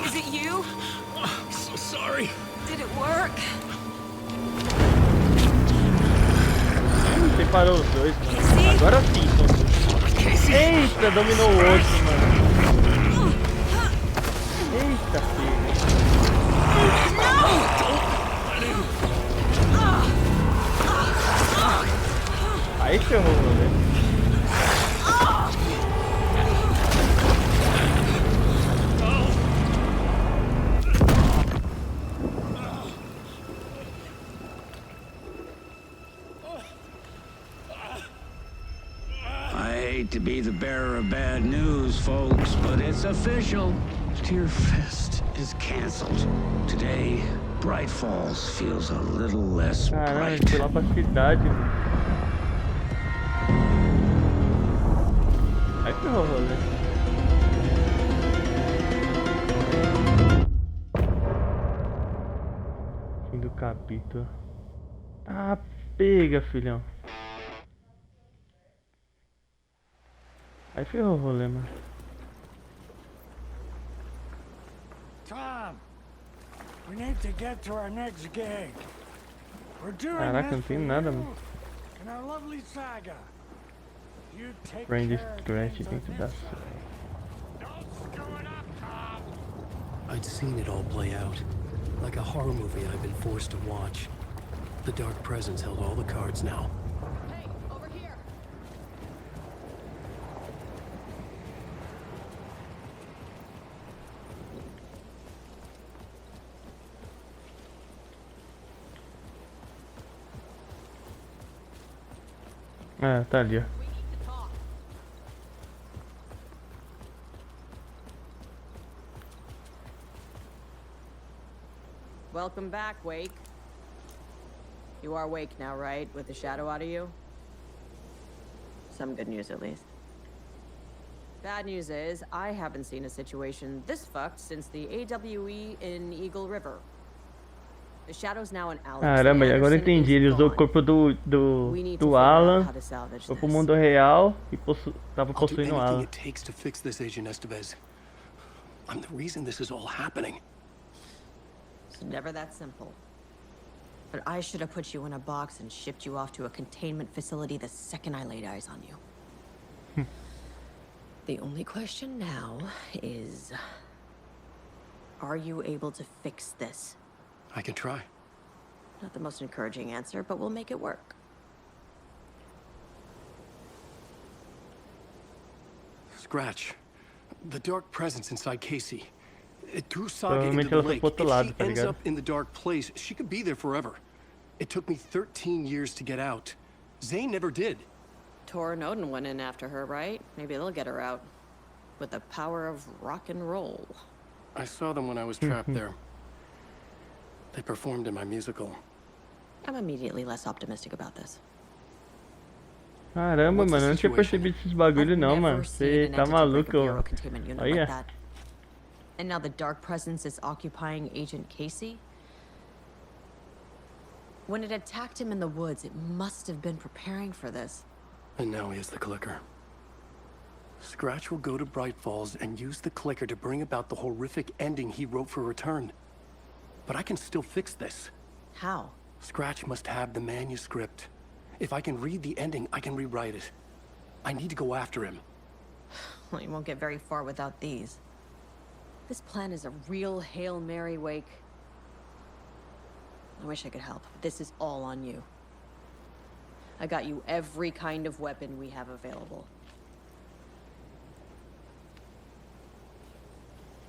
Is it you? I'm so sorry. Did it work? Separou os dois, mano. Agora sim, então. Eita, dominou o outro, mano. Eita, filho. Aí ferrou, né? I hate to be the bearer of bad news, folks, but it's official. Tear Fest is canceled. Today, Bright Falls feels a little less Caramba, a gente bright. foi lá pra cidade, mano. Aí ferrou o rolê. Fim do capítulo. Ah, pega, filhão. Aí ferrou o rolê, mano. Tom, we need to get to our next gig. We're doing Caraca, não this tem for nada, you mano. and our lovely saga. You take Friend care of Scratch, things tem on que this dar side. certo. Don't screw it up, Tom. I'd seen it all play out, like a horror movie I'd been forced to watch. The Dark Presence held all the cards now. Hey, over here! Ah, tá ali, ó. Welcome back, Wake. You are Wake now, right? With the shadow out of you? Some good news, at least. Bad news is, I haven't seen a situation this fucked since the AWE in Eagle River. The shadow's now in Alex. Caramba, agora eu entendi. Ele usou o corpo do Alan, foi pro mundo real e tava possuindo o Alan. It takes to fix this, Agent Estevez. I'm the reason this is all happening. It's never that simple. But I should have put you in a box and shipped you off to a containment facility the second I laid eyes on you. The only question now is, are you able to fix this? I can try. Not the most encouraging answer, but we'll make it work. Scratch. The dark presence inside Casey. It threw Saga into Provavelmente the ela foi lake. pro outro If lado, she tá ends ligado? up in the dark place, she could be there forever. It took me 13 years to get out. Zane never did. Tor and Odin went in after her, right? Maybe they'll get her out. With the power of rock and roll. I saw them when I was trapped there. They performed in my musical. I'm immediately less optimistic about this. Caramba, What's the mano, eu não tinha situation? percebido esses bagulho não, I've mano. never Você seen an tá entity break a maluco, Bureau ó. containment unit Olha. like that. And now the dark presence is occupying Agent Casey? When it attacked him in the woods, it must have been preparing for this. And now he has the clicker. Scratch will go to Bright Falls and use the clicker to bring about the horrific ending he wrote for Return. But I can still fix this. How? Scratch must have the manuscript. If I can read the ending, I can rewrite it. I need to go after him. Well, you won't get very far without these. This plan is a real Hail Mary, Wake. I wish I could help, but this is all on you. I got you every kind of weapon we have available.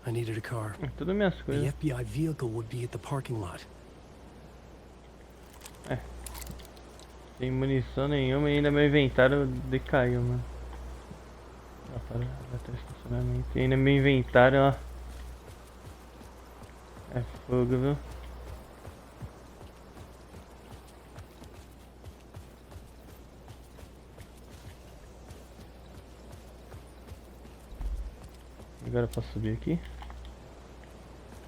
I needed a car. Tudo minhas The coisas. FBI vehicle would be at the parking lot. Sem munição nenhuma e ainda meu inventário decaiu, mano. Ó, para até o estacionamento. E ainda meu inventário, ó. É fogo, viu? Agora eu posso subir aqui?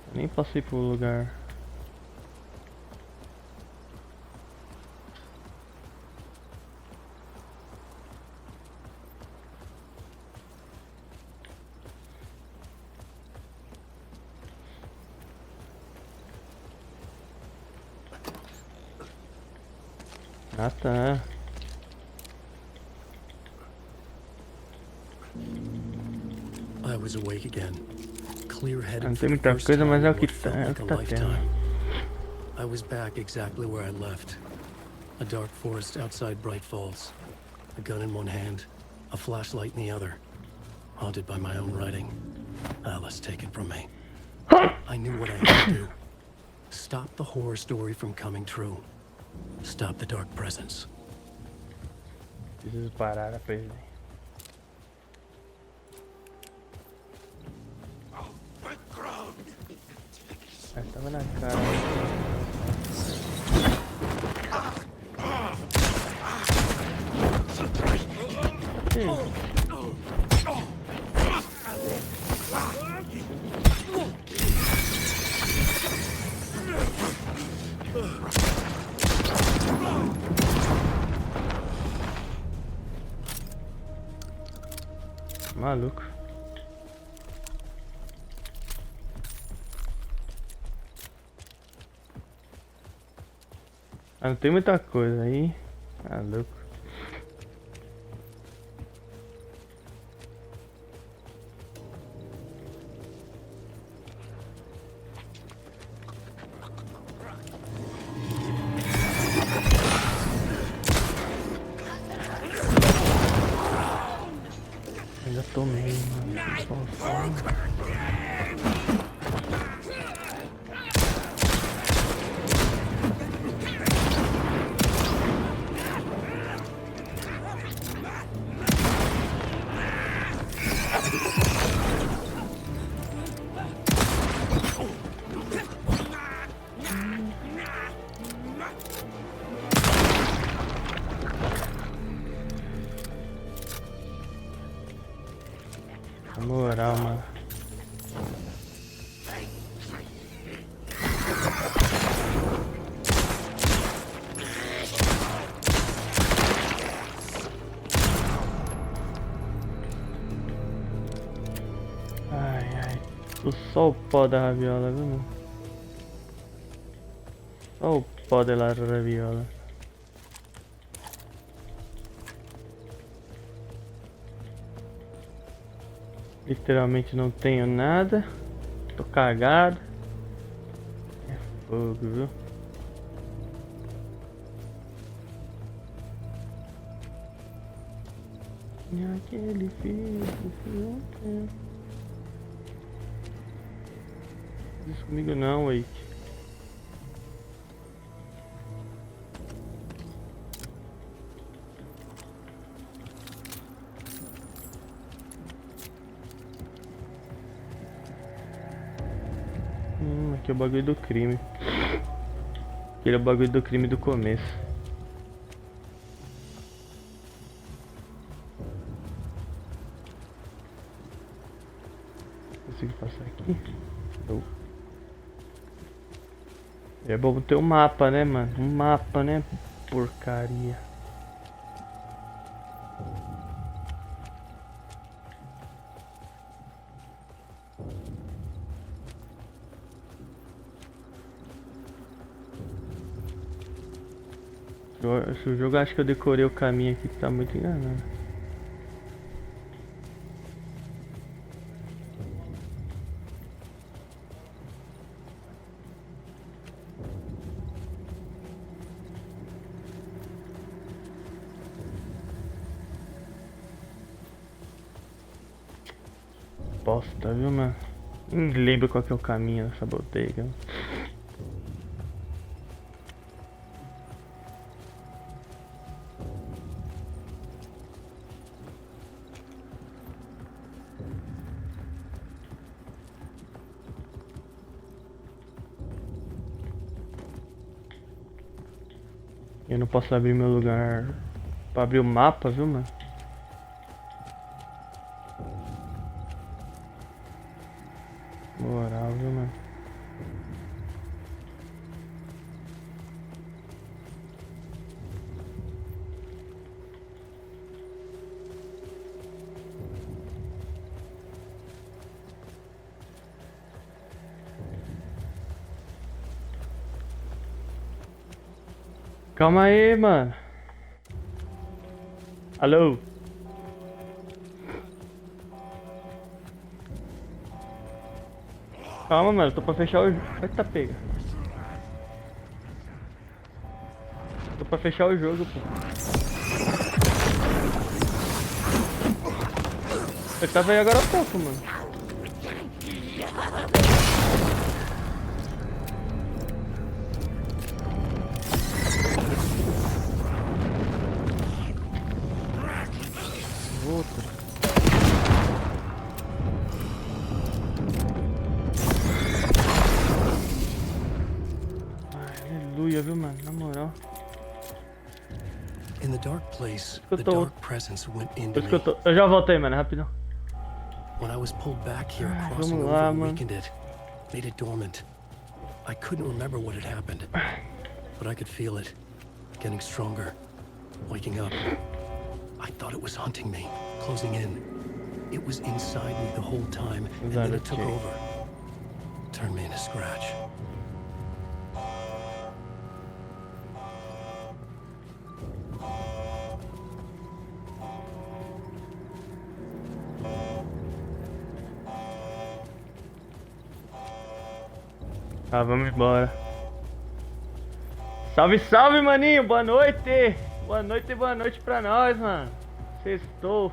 Eu nem posso ir pro lugar. Ah, tá. I was awake again. Clear-headed Não for tem the muita first coisa, time mas é o in que what felt tá, like a tá tendo. lifetime. I was back exactly where I left. A dark forest outside Bright Falls. A gun in one hand, a flashlight in the other. Haunted by my own writing. Alice taken from me. I knew what I had to do. Stop the horror story from coming true. Stop the dark presence. Preciso parar a presa. Tava na cara. Maluco. Ah, não tem muita coisa aí. Maluco. Ainda tomei, mano. Na moral, mano. Ai, ai. Só o pó da raviola, viu, mano? Só o pó da raviola. Literalmente não tenho nada. Tô cagado. É fogo, viu? E aquele filho. Isso comigo não, Wake. Aqui é o bagulho do crime. Aquele é o bagulho do crime do começo. Consigo passar aqui? Não. É bom ter um mapa, né, mano? Um mapa, né? Porcaria. Esse jogo, acho que eu decorei o caminho aqui, que tá muito enganado. Bosta, viu, mano? Nem lembro qual que é o caminho dessa bodega. Eu não posso abrir meu lugar pra abrir o mapa, viu, mano? Moral, viu, mano? Calma aí, mano. Alô? Calma, mano. Tô pra fechar o... Eita, pega. Tô pra fechar o jogo, pô. Eu tava aí agora há pouco, mano. Outro. Aleluia, viu, mano? Na moral. In the dark place, the dark presence went into me. Eu já voltei, mano, rapidão. When I was pulled back here, crossing over weakened it, made it dormant. I couldn't remember what had happened, but I could feel it, getting stronger, waking up. I thought it was hunting me, closing in. It was inside me the whole time, and then it took over. Turned me into scratch. Tá, vamos embora. Salve, salve, maninho. Boa noite. Boa noite pra nós, mano. Sextou.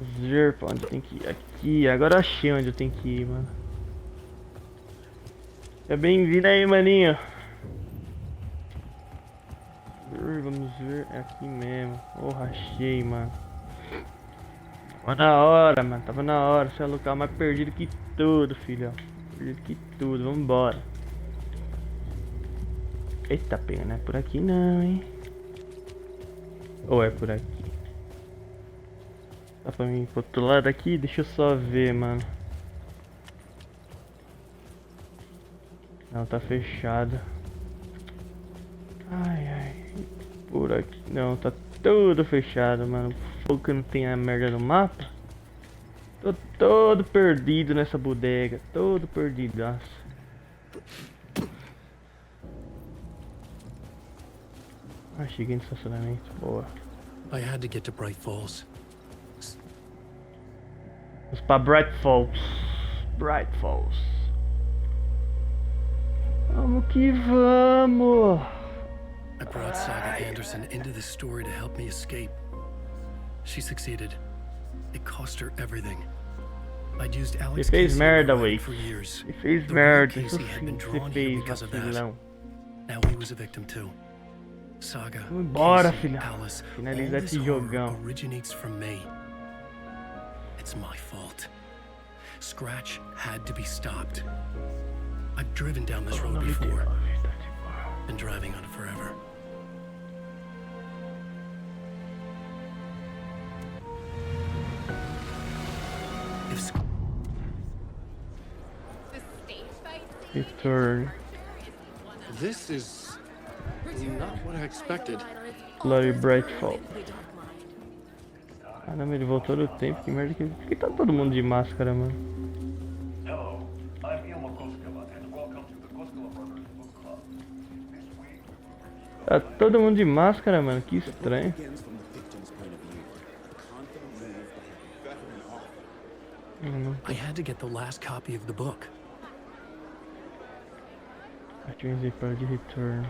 Vamos ver pra onde tem que ir. Aqui, agora eu achei onde eu tenho que ir, mano. Seja bem-vindo aí, maninho. Vamos ver. É aqui mesmo. Porra, achei, mano. Tava na hora, mano. Tava na hora. Esse é o local mais perdido que tudo, filho. Perdido que tudo. Vambora. Eita, pega. Não é por aqui não, hein. Ou é por aqui? Dá pra mim ir pro outro lado aqui? Deixa eu só ver, mano. Não, tá fechado. Ai, ai. Por aqui. Não, tá tudo fechado, mano. Fogo que não tem a merda no mapa. Tô todo perdido nessa bodega. Todo perdido, nossa. Ah, cheguei no estacionamento. Boa. I had to get to Bright Falls. Vamos pra Bright Falls. Bright Falls. Vamos que vamos. I brought Saga Anderson into this story to help me escape. She succeeded. It cost her everything. I'd used Alex Você fez Casey merda, in my Wake. for years. Você fez The merda. real Isso Casey had sim been que drawn você here fez, because of that. vacilão. Now he was a victim too. Saga, Vamos embora, Casey, filha. Alice, Finaliza all this esse horror jogão. originates from me. It's my fault. Scratch had to be stopped. I've driven down this road before. Been driving on it forever. If Return. This is not what I expected. Bloody Bright Falls. Caramba, ele voltou no tempo. Que merda que ele... Por que tá todo mundo de máscara, mano? Hello, I'm Ilma Koskela, and welcome to the Koskela Brothers Book Club. This week, Tá todo mundo de máscara, mano. Que estranho. I had to get the last copy of the book. Ativei para de return.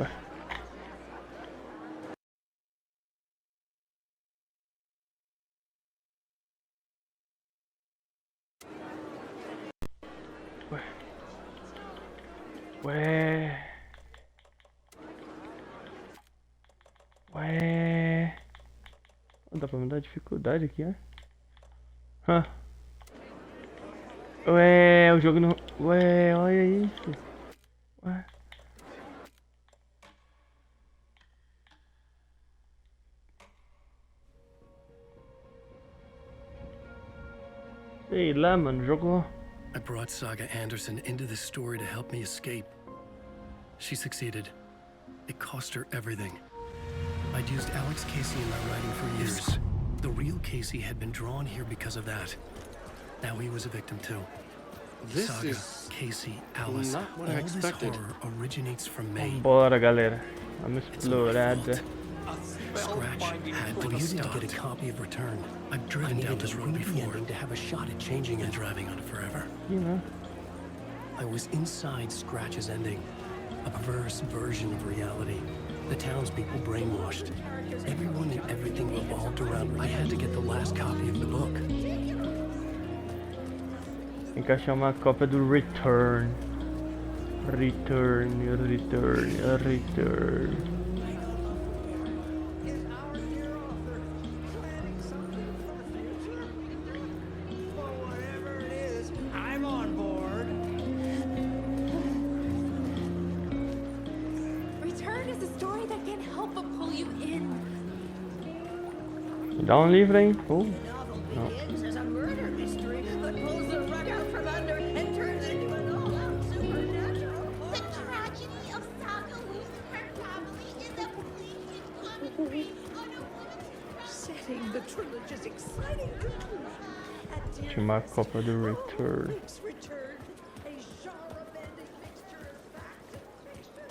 Ué. Ué. Ué. Ué. Dá pra me dar dificuldade aqui, né? Hã? Ué, o jogo não... Ué, olha isso. Ué. Sei lá, mano, jogou. I brought Saga Anderson into this story to help me escape. She succeeded. It cost her everything. I'd used Alex Casey in my writing for years. The real Casey had been drawn here because of that. Now he was a victim too. This Saga, is Casey, Alice, not what I all expected. this horror originates from me. Bora, galera. Vamos It's my explorada. fault. Scratch had to be stopped. To get a copy of Return. I've driven down this road before to have a shot at changing and driving on it forever. You know. I was inside Scratch's ending, a perverse version of reality. The townspeople brainwashed. Everyone and everything revolved around. I had to get the last copy of the book. Tem que achar uma cópia do Return. Return. I'm on board. Return is a story that can't help but pull you in. Me dá um livro aí. Oh. Não. As a murder mystery that pulls the rug out from under and turns into an all-out supernatural. The tragedy of Saga losing her family in the bleeding concrete on a woman's Setting the trilogy's exciting conclusion. Tinha uma cópia do Return. Return, a genre-bending mixture of fact and fiction.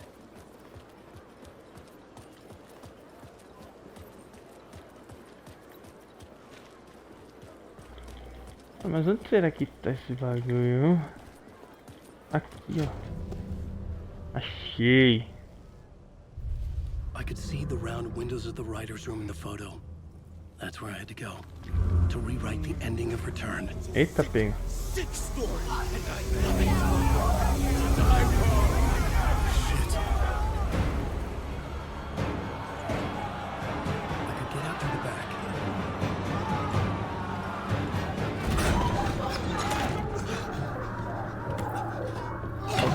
Ah, mas onde será que tá esse bagulho? Aqui, ó. Achei. I could see the round windows of the writer's room in the photo. That's where I had to go to rewrite the ending of Return. Eita, pega. Six stories. And I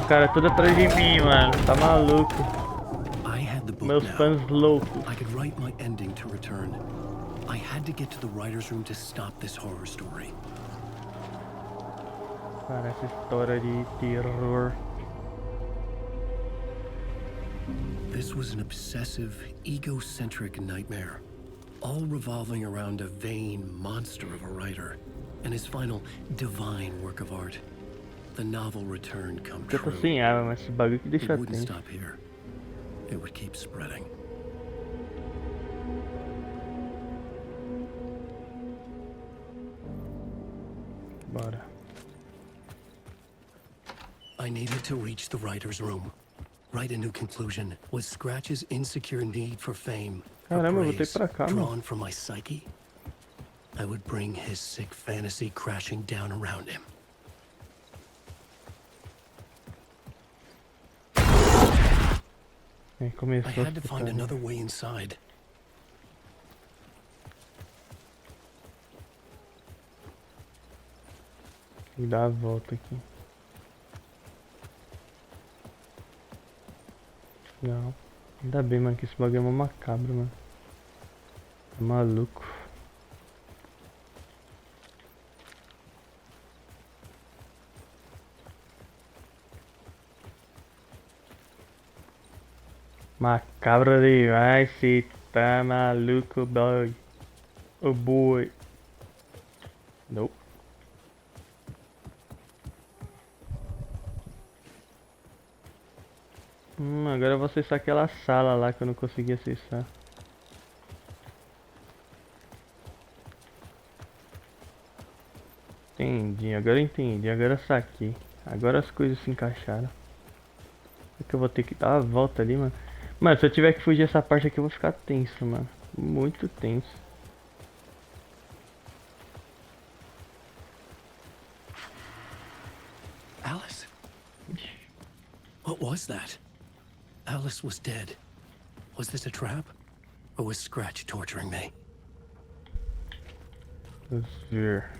cara tudo atrás de mim, mano. Tá maluco. I had the book Meus now. fãs loucos. I could write my ending to return. I had to get to the writer's room to stop this horror story. Cara, essa história de terror. This was an obsessive, egocentric nightmare, all revolving around a vain monster of a writer and his final divine work of art. The novel returned come Eu tô true. sem água, mas esse bagulho que It deixa wouldn't tenso. stop here. It would keep spreading. Bora. I needed to reach the writer's room. Write a new conclusion. Was Scratch's insecure need for fame, for Caramba, eu voltei praise, pra cá, mano. drawn from my psyche? I would bring his sick fantasy crashing down around him. É, I começou a had to find escutar. another way inside. Tem que dar a volta aqui. Não. Ainda bem, mano, que esse bagulho é uma macabro, mano. É maluco. Macabro demais, cê tá maluco, boy. Oh boy. Nope. Agora eu vou acessar aquela sala lá que eu não consegui acessar. Entendi, agora eu entendi, agora eu saquei. Agora as coisas se encaixaram. É que eu vou ter que dar a volta ali, mano. Mano, se eu tiver que fugir essa parte aqui eu vou ficar tenso, mano. Muito tenso. Alice? What was that? Alice was dead. Was this a trap? Or was Scratch torturing me? Let's ver.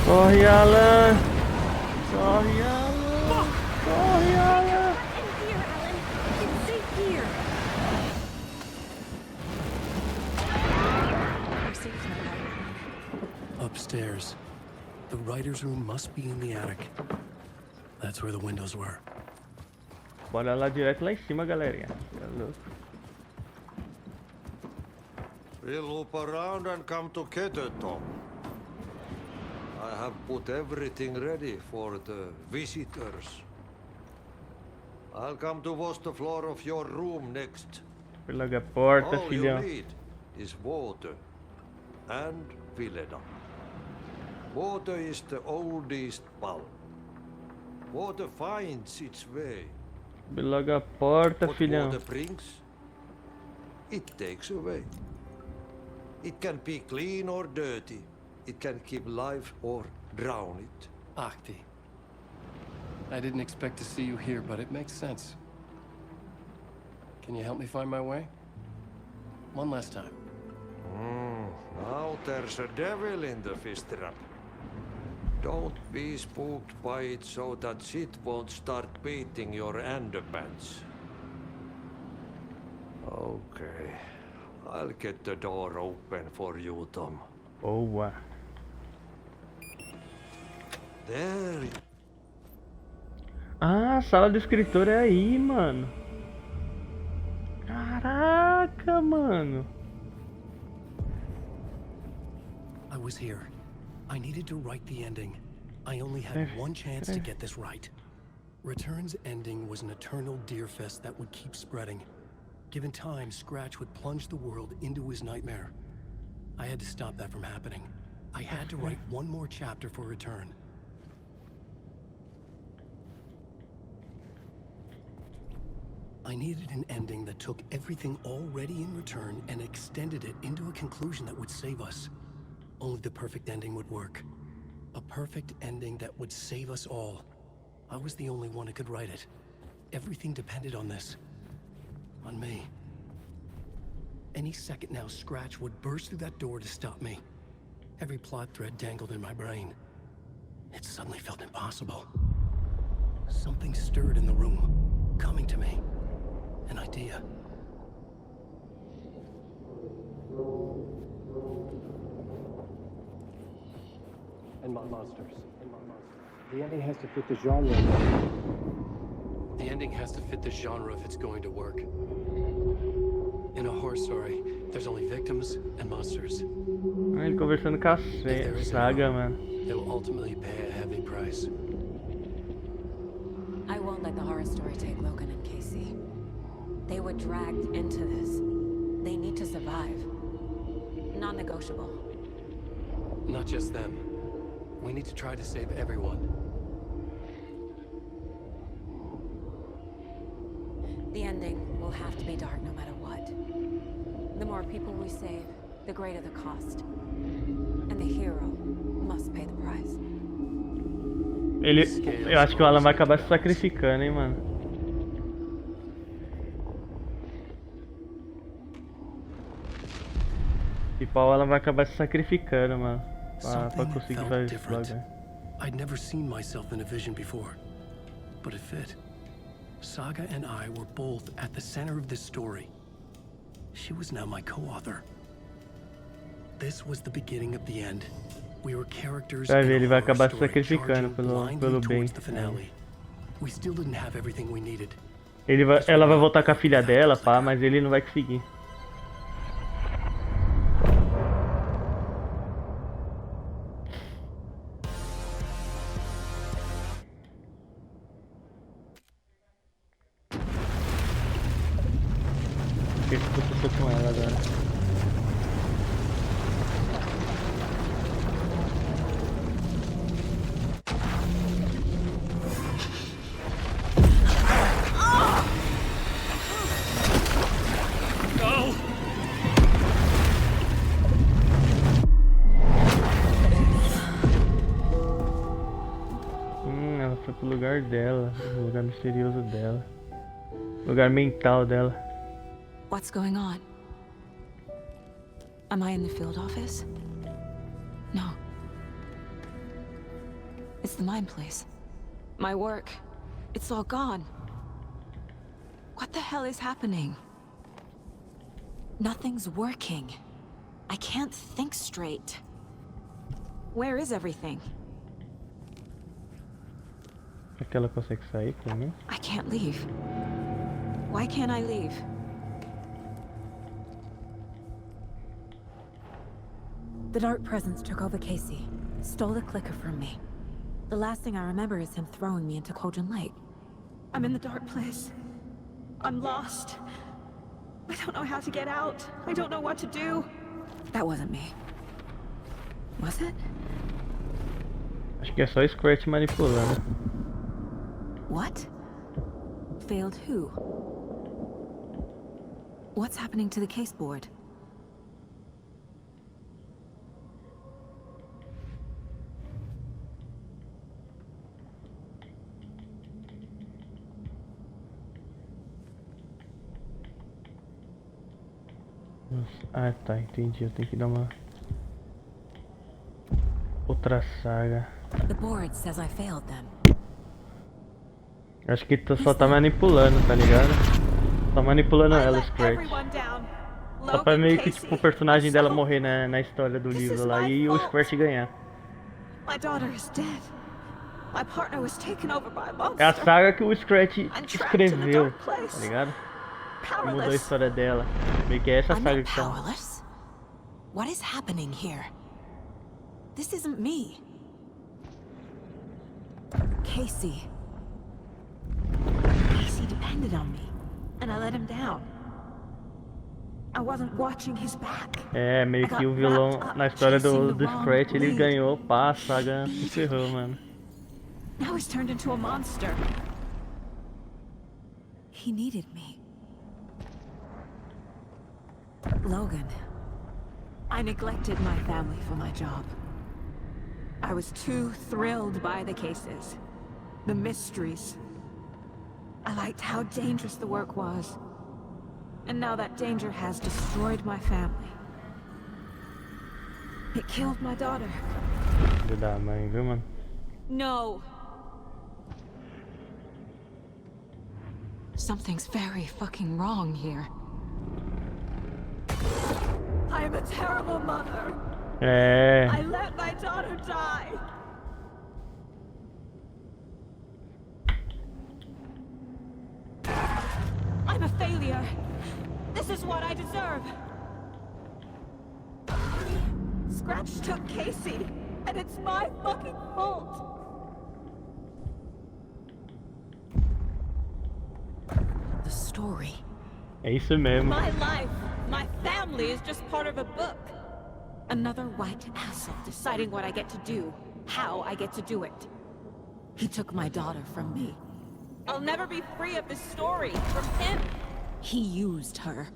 Corre, Alan! Corre, Alan! Corre, Alan! Upstairs. The writer's room must be in the attic. That's where the windows were. Bora lá direto lá em cima, galerinha. Tá louco. We'll loop around and come together, Tom. I have put everything ready for the visitors. I'll come to wash the floor of your room next. Larga a porta, All filhão. you need is water and Vileda. Water is the oldest bulb. Water finds its way. Larga a porta, What filhão. water brings, it takes away. It can be clean or dirty. It can keep life or drown it. Akti. I didn't expect to see you here, but it makes sense. Can you help me find my way? One last time. Now there's a devil in the fish trap. Don't be spooked by it so that shit won't start beating your underpants. Okay. I'll get the door open for you, Tom. Boa. There. Ah, a sala do escritor é aí, mano. Caraca, mano. I was here. I needed to write the ending. I only had one chance to get this right. Return's ending was an eternal deer fest that would keep spreading. Given time, Scratch would plunge the world into his nightmare. I had to stop that from happening. I had to write one more chapter for Return. I needed an ending that took everything already in Return and extended it into a conclusion that would save us. Only the perfect ending would work. A perfect ending that would save us all. I was the only one who could write it. Everything depended on this. On me. Any second now, Scratch would burst through that door to stop me. Every plot thread dangled in my brain. It suddenly felt impossible. Something stirred in the room, coming to me. An idea. And monsters. The ending has to fit the genre. The ending has to fit the genre if it's going to work. In a horror story, there's only victims and monsters. Ele conversando com a Saga, mano. They will ultimately pay a heavy price. I won't let the horror story take Logan and Casey. They were dragged into this. They need to survive. Non-negotiable. Not just them. We need to try to save everyone. The ending will have to be dark no matter what. The more people we save, the greater the cost. And the hero must pay the price. Eu acho que o Alan vai acabar se sacrificando, hein, mano. E o Alan vai acabar se sacrificando, mano. Pra conseguir fazer isso logo. I'd never seen myself in a vision before, but it fit. Saga and I were both at the center of this story. She was now my co-author. This was the beginning of the end. We were characters Vai ver, in ele a vai horror acabar se story sacrificando charging pelo blindly bem. towards the finale. We still didn't have everything we needed. Ela vai voltar com a filha dela, pá, mas ele não vai conseguir. O que aconteceu com ela agora? Ela foi pro lugar dela, o lugar misterioso dela, lugar mental dela. What's going on? Am I in the field office? No. It's the mine place. My work. It's all gone. What the hell is happening? Nothing's working. I can't think straight. Where is everything? Será que ela consegue sair por mim? I can't leave. Why can't I leave? The dark presence took over Casey, stole the clicker from me. The last thing I remember is him throwing me into Cauldron Lake. I'm in the dark place. I'm lost. I don't know how to get out. I don't know what to do. That wasn't me. Was it? Acho que é só Scratch manipulando. What? Failed who? What's happening to the case board? Ah, tá, entendi. Eu tenho que dar uma outra saga. The board says I failed them. Acho que só tá manipulando, tá ligado? Tá manipulando ela, Scratch. Só pra meio que tipo o personagem dela morrer na história do livro lá e o Scratch ganhar. My daughter is dead. My partner was taken over by a monster. É a saga que o Scratch escreveu, tá ligado? Mudou a história dela. Meio que é essa saga que tá. Powerless? What is happening here? This isn't me. Casey. Casey depended on me, and I let him down. I wasn't watching his back. É, meio que o vilão na história do Scratch, ele ganhou, pá, a saga se ferrou, mano. Now he's turned into a monster. He needed me. Logan. I neglected my family for my job. I was too thrilled by the cases, the mysteries. I liked how dangerous the work was. And now that danger has destroyed my family. It killed my daughter. Filho da mãe, viu, mano? No. Something's very fucking wrong here. I am a terrible mother. É. I let my daughter die. I'm a failure. This is what I deserve. Scratch took Casey, and it's my fucking fault. The story. É isso mesmo. My life, my family is just part of a book. Another white asshole deciding what I get to do, how I get to do it. He took my daughter from me. I'll never be free of this story from him. He used her.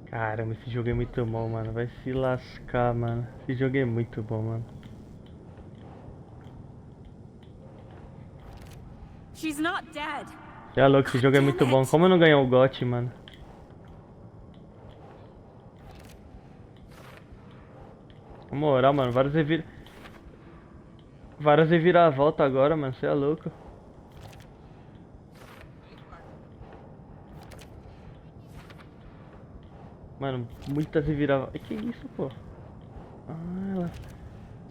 Caramba, esse jogo é muito bom, mano. Vai se lascar, mano. Esse jogo é muito bom, mano. She's not dead. Você é louco, esse jogo é muito bom. Como eu não ganhei o GOT, mano? Na moral, mano, várias reviravoltas agora, mano. Você é louco. Mano, muitas reviravoltas. Que isso, pô? Ah, ela...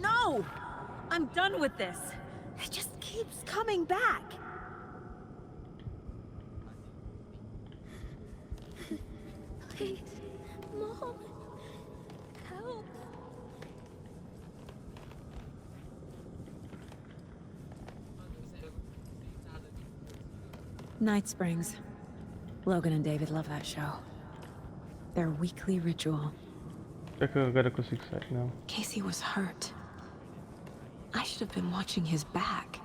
No! I'm done with this. It just keeps coming back. Please, Mom, help. Night Springs. Logan and David love that show. Their weekly ritual. Será que agora eu consigo sair? Não. Casey was hurt. I should have been watching his back.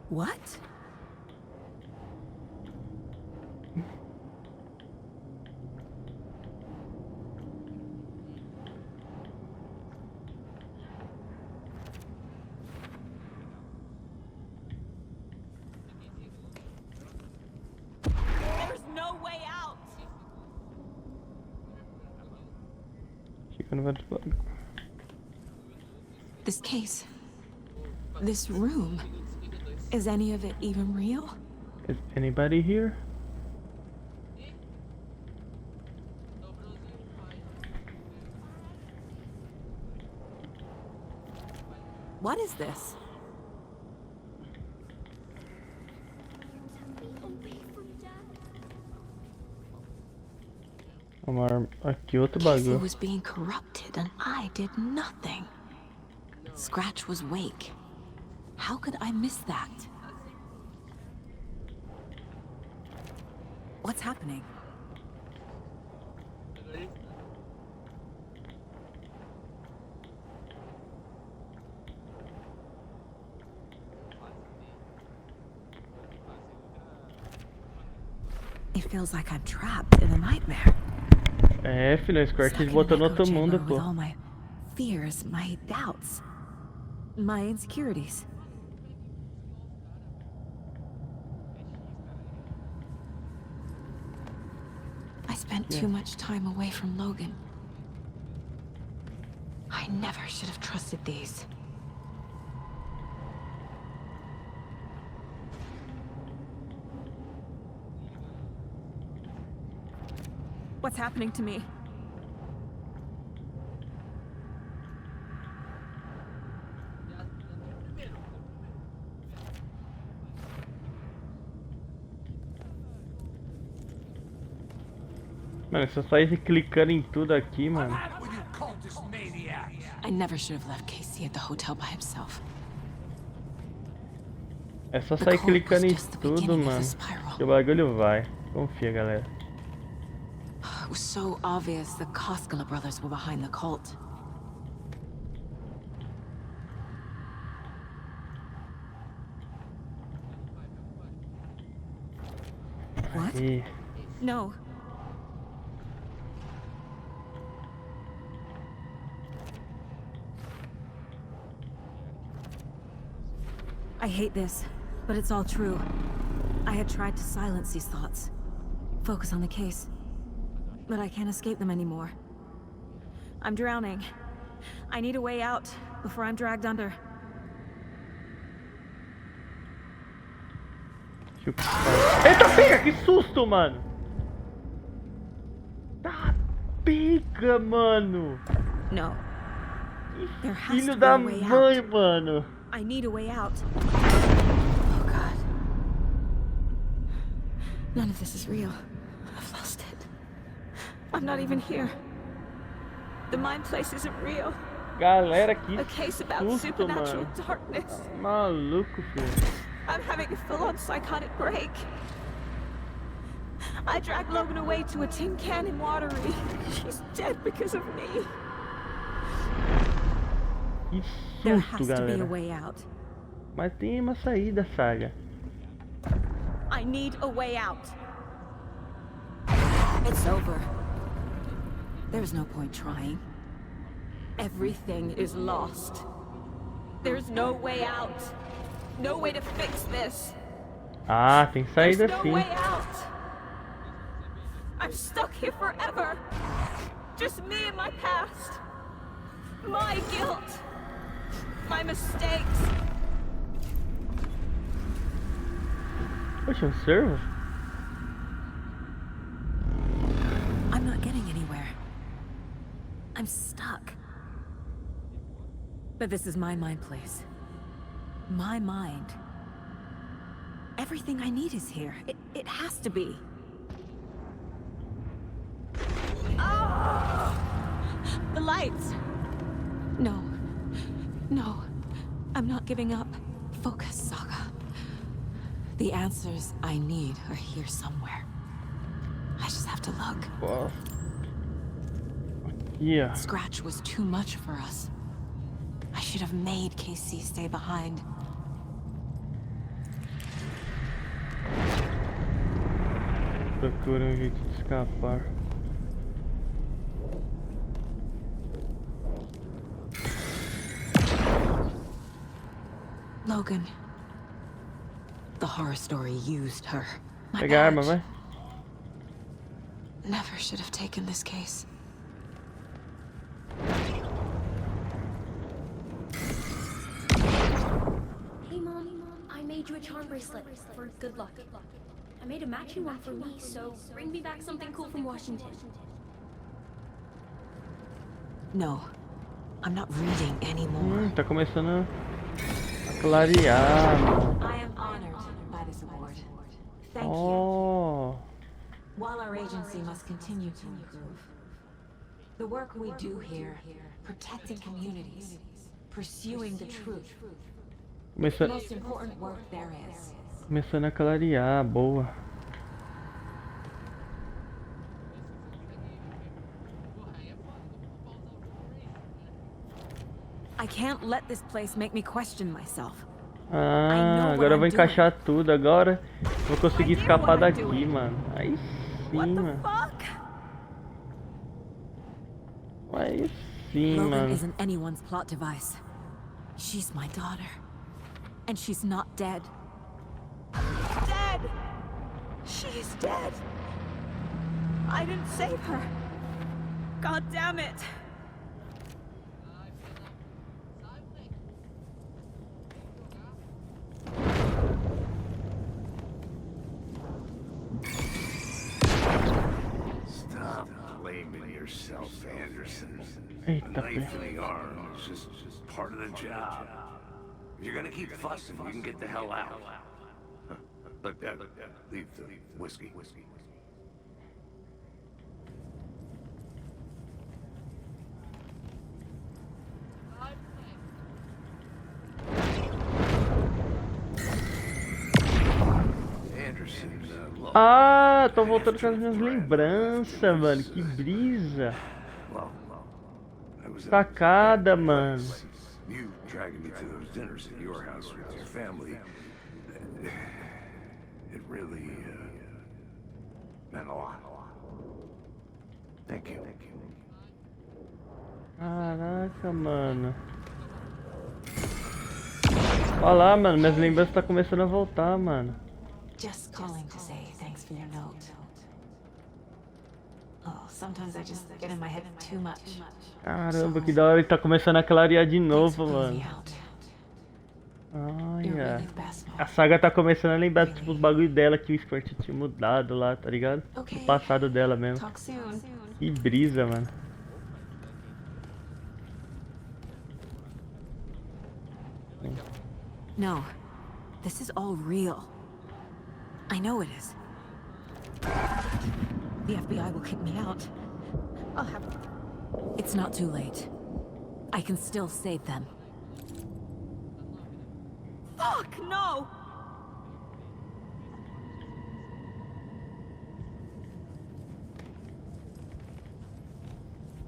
What? There's no way out. Fica no vários bagulho. This case. This room. Is any of it even real? Is anybody here? What is this? Aqui outro Casey bagulho. was being corrupted and I did nothing. Scratch was Wake. How could I miss that? What's happening? It feels like I'm trapped in a nightmare. É, filho, o Scratch botou no outro mundo, pô. With all my fears, my doubts, my insecurities. I spent too much time away from Logan. I never should have trusted these. what's happening to me. Mano, se eu saísse clicando em tudo aqui, mano. I never should have left Casey at the hotel by himself. É só sair clicando em tudo, mano. Que o bagulho vai. Confia, galera. It was so obvious the Koskela brothers were behind the cult. What? Ih. No. I hate this, but it's all true. I had tried to silence these thoughts. Focus on the case. But I can't escape them anymore. I'm drowning. I need a way out before I'm dragged under. Eita, pega! Que susto, mano! Tá, pega, mano! No. There has Filho to be da a way mãe, out. mano! I need a way out. Oh God. None of this is real. I've lost it. I'm not even here. The mind place isn't real. Galera, que A case about susto, supernatural mano! darkness. Maluco, filho. I'm having a full-on psychotic break. I dragged Logan away to a tin can in Watery. She's dead because of me. Que There susto, has to be a galera. way out. Mas tem uma saída, Saga. I need a way out. It's over. There's no point trying. Everything is lost. There's no way out. No way to fix this. Ah, tem saída There's no sim. way out. I'm stuck here forever. Just me and my past. My guilt. My mistakes. Poxa, um servo? I'm not getting anywhere. I'm stuck. But this is my mind place. My mind. Everything I need is here. It has to be. Ah! The lights. No. No. I'm not giving up. Focus, Saga. The answers I need are here somewhere. I just have to look. Ó. Aqui, ó. Scratch was too much for us. I should have made KC stay behind. Procura um jeito de escapar. Logan. The horror story used her. My Pega a arma, badge. vai. Never should have taken this case. Hey Mom, I made you a charm bracelet for good luck. I made a matching one for me, so bring me back something cool from Washington. No, I'm not reading anymore. Tá começando a clarear, mano. I am honored by this award. Thank you. Oh. While our agency must continue to improve, the work we do here, protecting communities, pursuing the truth, the most important work there is. Começando a clarear, boa. I can't let this place make me question myself. Ah, agora eu vou encaixar tudo. Agora vou conseguir escapar daqui, mano. Aí sim, mano. Aí sim, Logan mano. isn't anyone's plot device. She's my daughter. And she's not dead. Dead! She is dead. I didn't save her. God damn it. Stop Anderson. Eita, A knife pé. in the arm is just part of the job. If you're gonna keep fussing, you can get the hell out. Look, leave the whiskey. Ah, tô voltando com as minhas lembranças, mano. Que brisa. Sacada, mano. You dragging me to those dinners at your house with your family. It really meant a lot. Thank you. Caraca, mano. Olha lá, mano. Minhas lembranças tá começando a voltar, mano. Just calling to say thanks for your note. Oh, sometimes I just get in my head too much. Caramba, que da hora que tá começando a clarear de novo, mano. Olha. A saga tá começando a lembrar, tipo, os bagulho dela que o esporte tinha mudado lá, tá ligado? O passado dela mesmo. Que brisa, mano. No, this is all real. I know it is. The FBI will kick me out. I'll have... It's not too late. I can still save them. Fuck, no!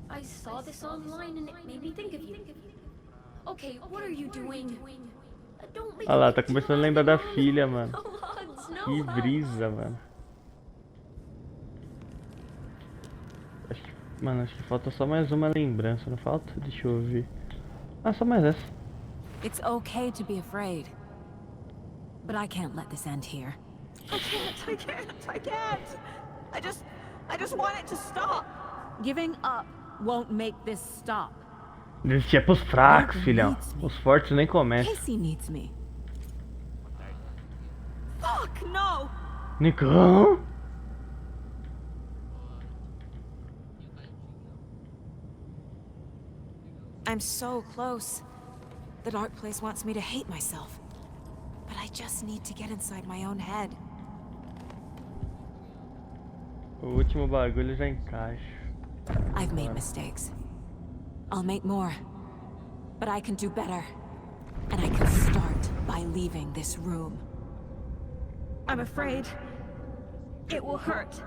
I saw this online and it made me think of you. Okay, what are you doing? Don't make Olha lá, me tá do começando a it. lembrar da filha, mano. No hugs, no Que hugs. brisa, mano. Acho que falta só mais uma lembrança, não falta? Deixa eu ver. Ah, só mais essa. It's okay to be afraid. But I can't let this end here. I can't. I just want it to stop. Giving up won't make this stop. Desistir é pros fracos, filhão. Os fortes nem começam. Casey needs me. Fuck, no! Nicão? I'm so close. The dark place wants me to hate myself. But I just need to get inside my own head. O último bagulho já encaixa. I've made mistakes. I'll make more. But I can do better. And I can start by leaving this room. I'm afraid it will hurt.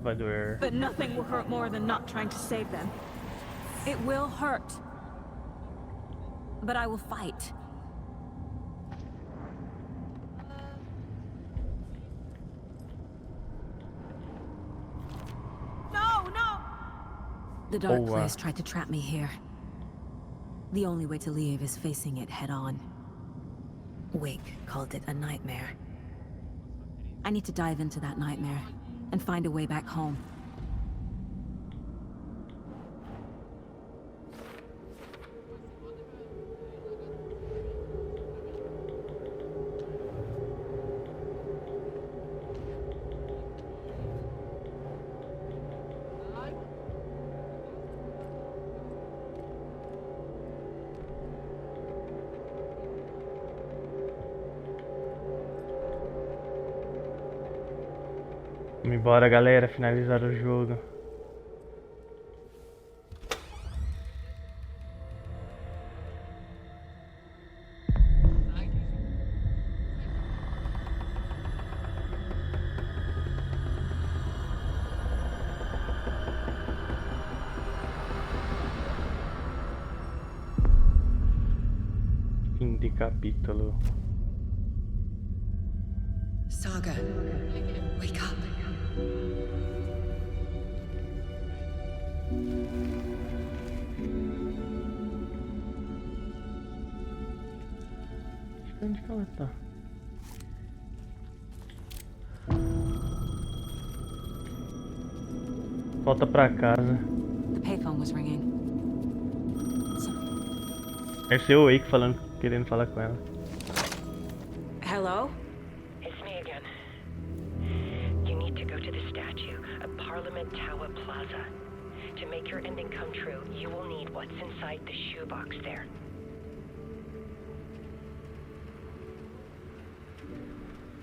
Vai doer. But nothing will hurt more than not trying to save them. It will hurt. But I will fight. No! The dark Oh, wow. place tried to trap me here. The only way to leave is facing it head on. Wake called it a nightmare. I need to dive into that nightmare and find a way back home. Vamos embora, galera, finalizar o jogo. Fim de capítulo. Saga, wake up. Onde que ela tá? Volta pra casa. The payphone was ringing. Deve ser o Wake falando, querendo falar com ela. Hello? It's me again. You need to go to the statue at Parliament Tower Plaza. To make your ending come true, you will need what's inside the shoebox there.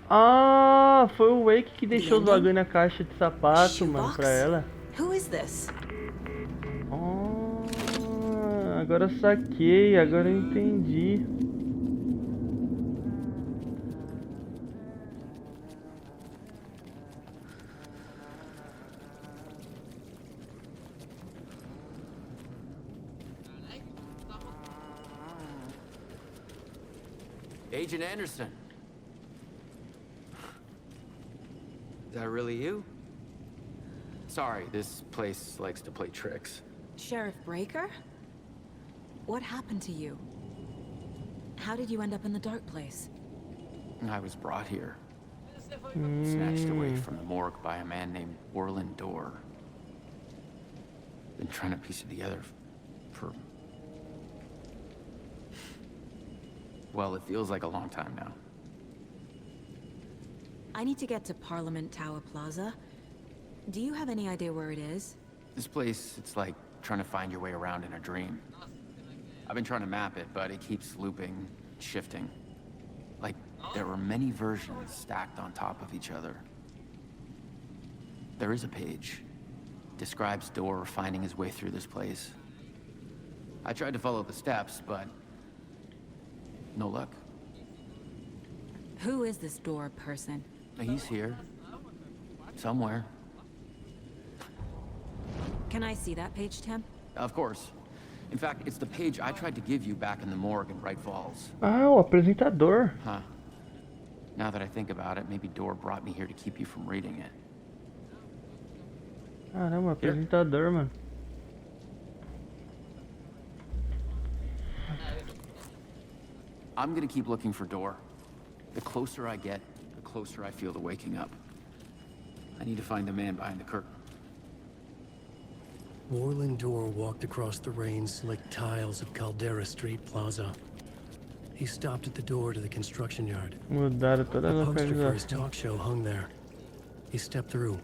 Ah, foi o Wake que deixou os bagulho na caixa de sapato, mano, pra ela. Who is this? Ah, agora eu saquei, agora eu entendi. Agent Anderson. Is that really you? Sorry, this place likes to play tricks. Sheriff Breaker? What happened to you? How did you end up in the dark place? I was brought here. Snatched away from the morgue by a man named Orland Dorr. Been trying to piece it together for... well, it feels like a long time now. I need to get to Parliament Tower Plaza. Do you have any idea where it is? This place, it's like trying to find your way around in a dream. I've been trying to map it, but it keeps looping, shifting. Like there were many versions stacked on top of each other. There is a page. Describes Dorr finding his way through this place. I tried to follow the steps, but no luck. Who is this Dorr person? He's here. Somewhere. Can I see that page, Tim? Of course. In fact, it's the page I tried to give you back in the morgue in Bright Falls. Ah, o apresentador. Huh. Now that I think about it, maybe Dorr brought me here to keep you from reading it. Caramba, apresentador, mano. I'm gonna keep looking for Dorr. The closer I get, the closer I feel to waking up. I need to find the man behind the curtain. Orland Dorr walked across the rain-slicked tiles of Caldera Street Plaza. He stopped at the door to the construction yard. Mudaram toda A a poster for his localização. talk show hung there. He stepped through,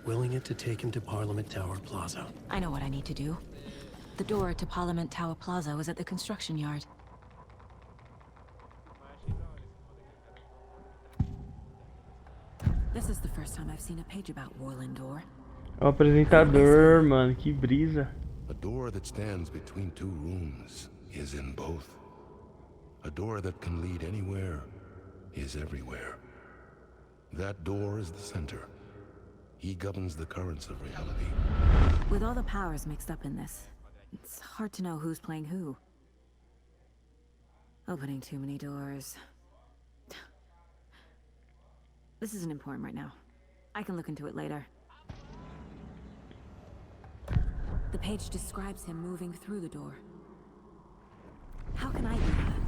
willing it to take him to Parliament Tower Plaza. I know what I need to do. The door to Parliament Tower Plaza was at the construction yard. This is the first time I've seen a page about Orland Dorr. O apresentador, mano, que brisa. A door that stands between two rooms is in both. A door that can lead anywhere is everywhere. That door is the center. He governs the currents of reality. With all the powers mixed up in this, it's hard to know who's playing who. Opening too many doors. This isn't important right now. I can look into it later. The page describes him moving through the door. How can I do that?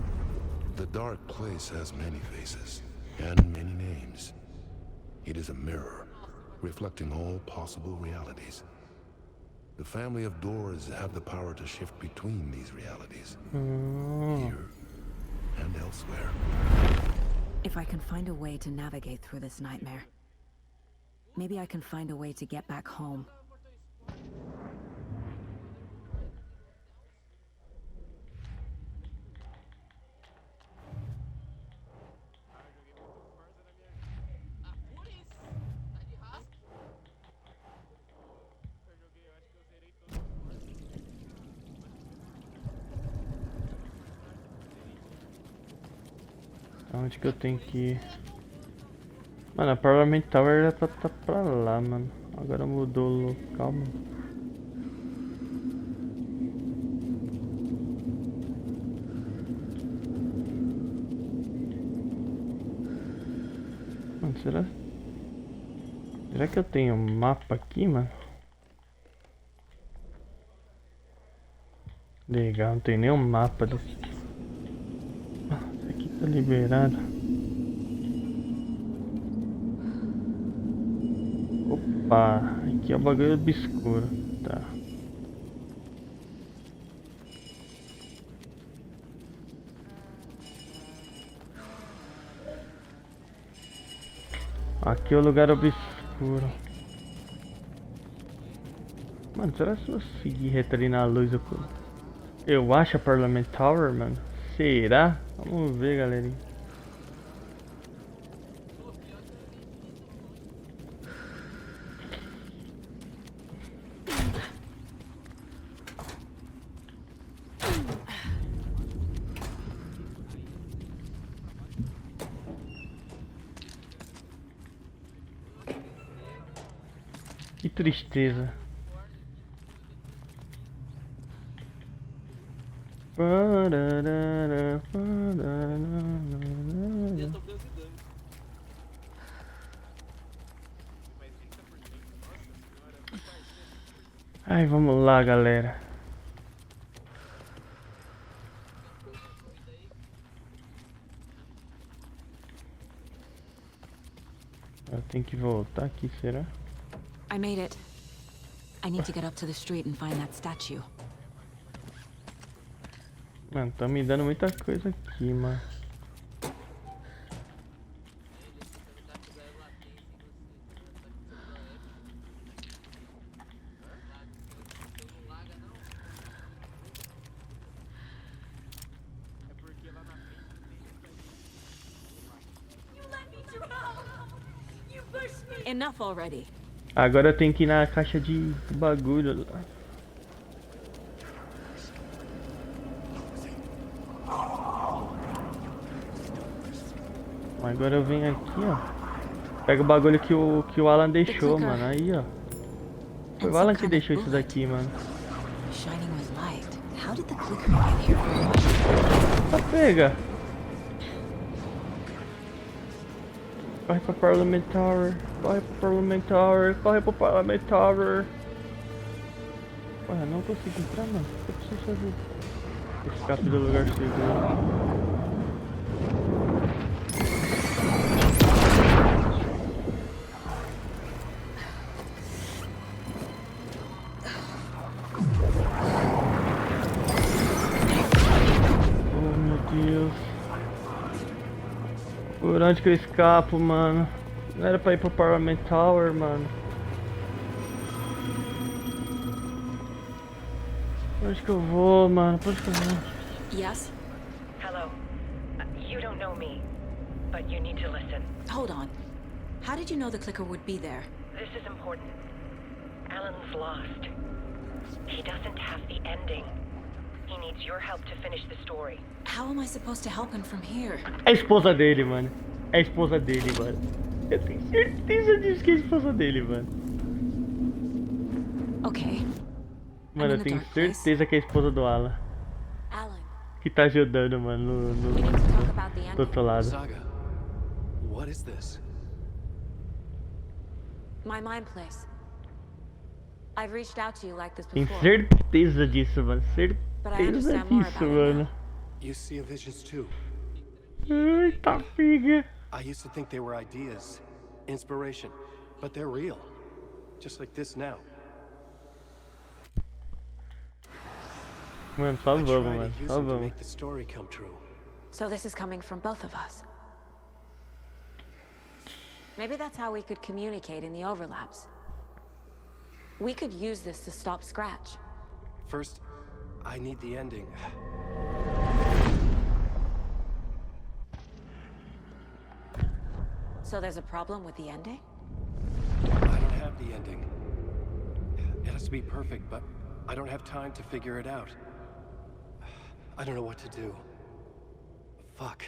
The dark place has many faces and many names. It is a mirror, reflecting all possible realities. The family of Doors have the power to shift between these realities, here and elsewhere. If I can find a way to navigate through this nightmare, maybe I can find a way to get back home. Onde que eu tenho que ir? Mano, a Parliament Tower era pra estar pra lá, mano. Agora mudou o local, mano. Mano, será? Será que eu tenho um mapa aqui, mano? Legal, não tem nenhum mapa desse. Esse aqui tá liberado. Opa, aqui é o bagulho obscuro. Tá. Aqui é o lugar obscuro. Mano, será que se eu seguir reto ali na luz eu acho a Parliament Tower, mano? Será? Vamos ver, galerinha. Que tristeza. Ai, vamos lá, galera. Eu tenho que voltar aqui, será? I made it. I need to get up to the street and find that statue. Mano, tá me dando muita coisa aqui, mano. Enough already. Agora eu tenho que ir na caixa de bagulho lá. Agora eu venho aqui, ó. Pega o bagulho que o Alan deixou, mano. Aí, ó. Foi o Alan que deixou isso daqui, mano. Shining with light. How did the clicker get here? Tá, pega. Corre pra Parliament Tower. Corre pro Parliament Tower. Corre pro Parliament Tower. Porra, não consigo entrar, mano. O que eu preciso fazer? Escape do lugar seguro. Por onde que eu escapo, mano? Não era pra ir pro Parliament Tower, mano. Por onde que eu vou, mano? Por onde que eu vou? Yes? Hello. You don't know me, but you need to listen. Hold on. How did you know the clicker would be there? This is important. Alan's lost. He doesn't have the ending. He needs your help to finish the story. How am I supposed to help him from here? É a esposa dele, mano. É a esposa dele, mano. Eu tenho certeza disso que é a esposa dele, mano. Okay. Mano, eu tenho certeza que é a esposa do Alan. Alan. Que tá ajudando, mano, do outro lado. Saga, what is this? My mind place. I've reached out to you like this Tenho before. certeza disso, mano. Certeza disso, mano. You see visions too. Eita, figa. I used to think they were ideas, inspiration, but they're real. Just like this now. Mano, só vamos, mano. Só vamos. Make the story come true. So this is coming from both of us. Maybe that's how we could communicate in the overlaps. We could use this to stop Scratch. First, I need the ending. So there's a problem with the ending? I don't have the ending. It has to be perfect, but I don't have time to figure it out. I don't know what to do. Fuck.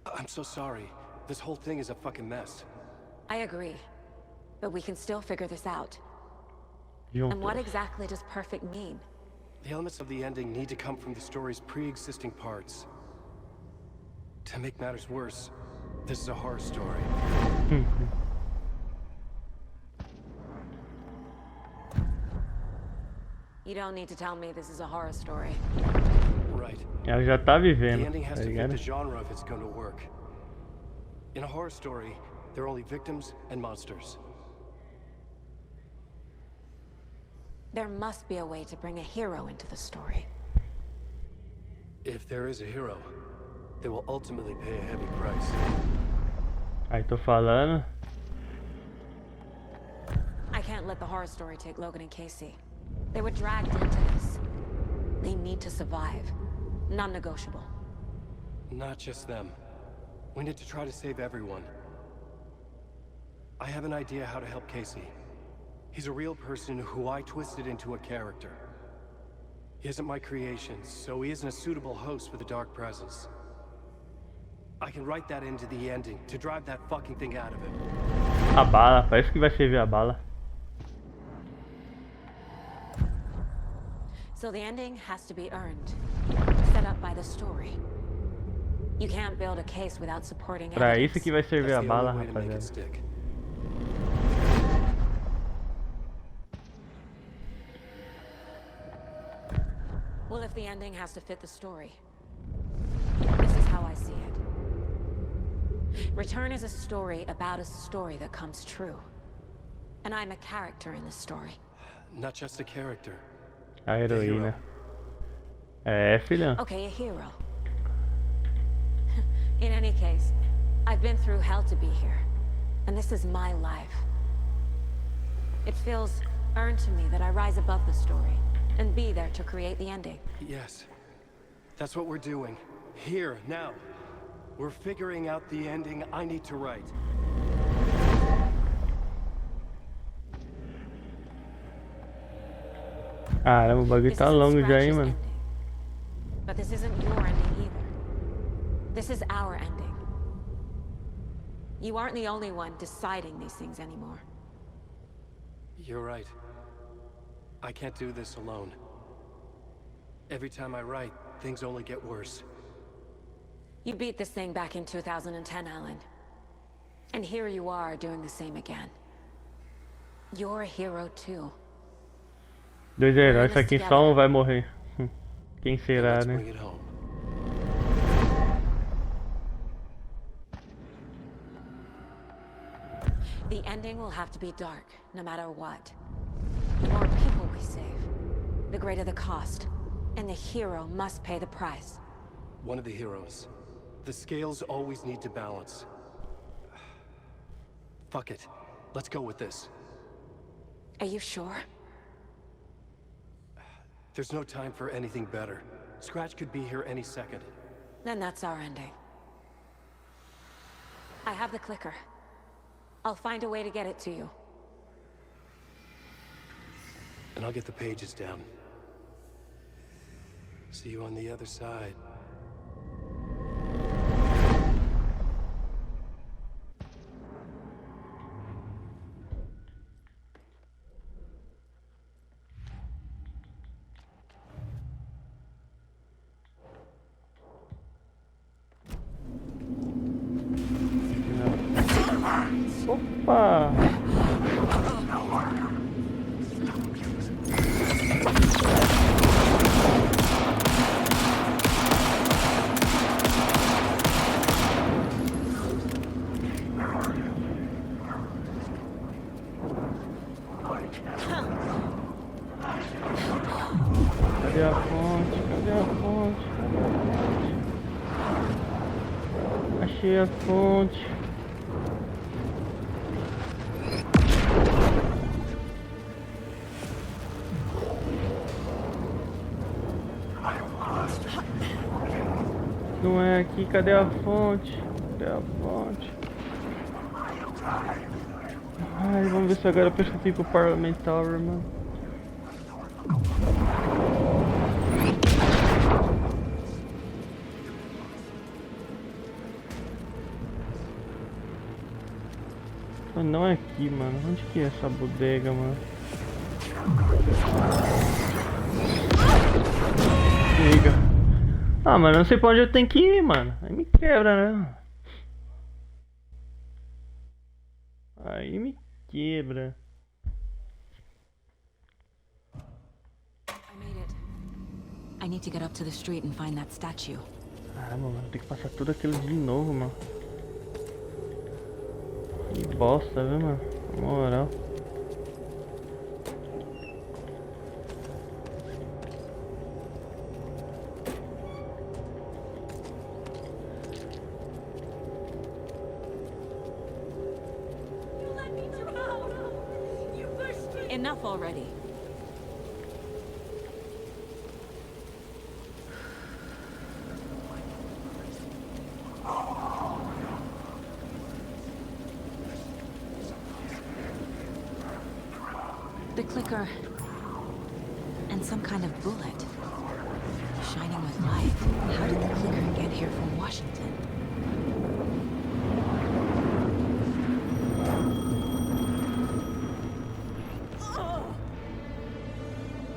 I'm so sorry. This whole thing is a fucking mess. I agree. But we can still figure this out. And what exactly does perfect mean? The elements of the ending need to come from the story's pre-existing parts. To make matters worse, this is a horror story. You don't need to tell me this is a horror story. Right. Ela já tá vivendo, The ending has tá to fit ligado? the genre if it's going to work. In a horror story, there are only victims and monsters. There must be a way to bring a hero into the story. If there is a hero, they will ultimately pay a heavy price. Aí tô falando. I can't can't let the horror story take Logan and Casey. They were dragged into this. They need to survive. Non-negotiable. Not just them. We need to try to save everyone. I have an idea how to help Casey. He's a real person who I twisted into a character. He isn't my creation, so he isn't a suitable host for the Dark Presence. I can write that into the ending to drive that fucking thing out of him. A bala, parece que vai servir a bala. So the ending has to be earned. Set up by the story. You can't build a case without supporting Pra evidence. isso que vai servir a bala, rapaziada. Well, if the ending has to fit the story, this is how I see it. Return is a story about a story that comes true. And I'm a character in this story. Not just a character. A heroína. É, filhão. Okay, a hero. In any case, I've been through hell to be here. And this is my life. It feels earned to me that I rise above the story and be there to create the ending. Yes. That's what we're doing. Here, now. We're figuring out the ending I need to write. Caramba, o bagulho tá longo já, hein, mano. But this isn't your ending either. This is our ending. You aren't the only one deciding these things anymore. You're right. I can't do this alone. Every time I write, things only get worse. You beat this thing back in 2010, Alan. And here you are doing the same again. You're a hero too. Dois heróis, só que só um vai morrer. Quem será, né? The ending will have to be dark, no matter what. The more people we save, the greater the cost. And the hero must pay the price. One of the heroes. The scales always need to balance. Fuck it. Let's go with this. Are you sure? There's no time for anything better. Scratch could be here any second. Then that's our ending. I have the clicker. I'll find a way to get it to you. And I'll get the pages down. See you on the other side. Opa! Cadê a fonte? Cadê a fonte? Cadê a fonte? Achei a fonte. Não é aqui, cadê a fonte? Cadê a fonte? Ai, vamos ver se agora eu pesquisei pro Parlamentar, mano. Não é aqui, mano. Onde que é essa bodega, mano? Liga. Ah, mano, eu não sei pra onde eu tenho que ir, mano. Aí me quebra, né? Aí me quebra. I made it. I need to get up to the street and find that statue. Caramba, mano, tem que passar tudo aquilo de novo, mano. Que bosta, viu, mano? Na moral. You let me drown! You pushed enough already. The clicker. And some kind of bullet. Shining with light. How did the clicker get here from Washington?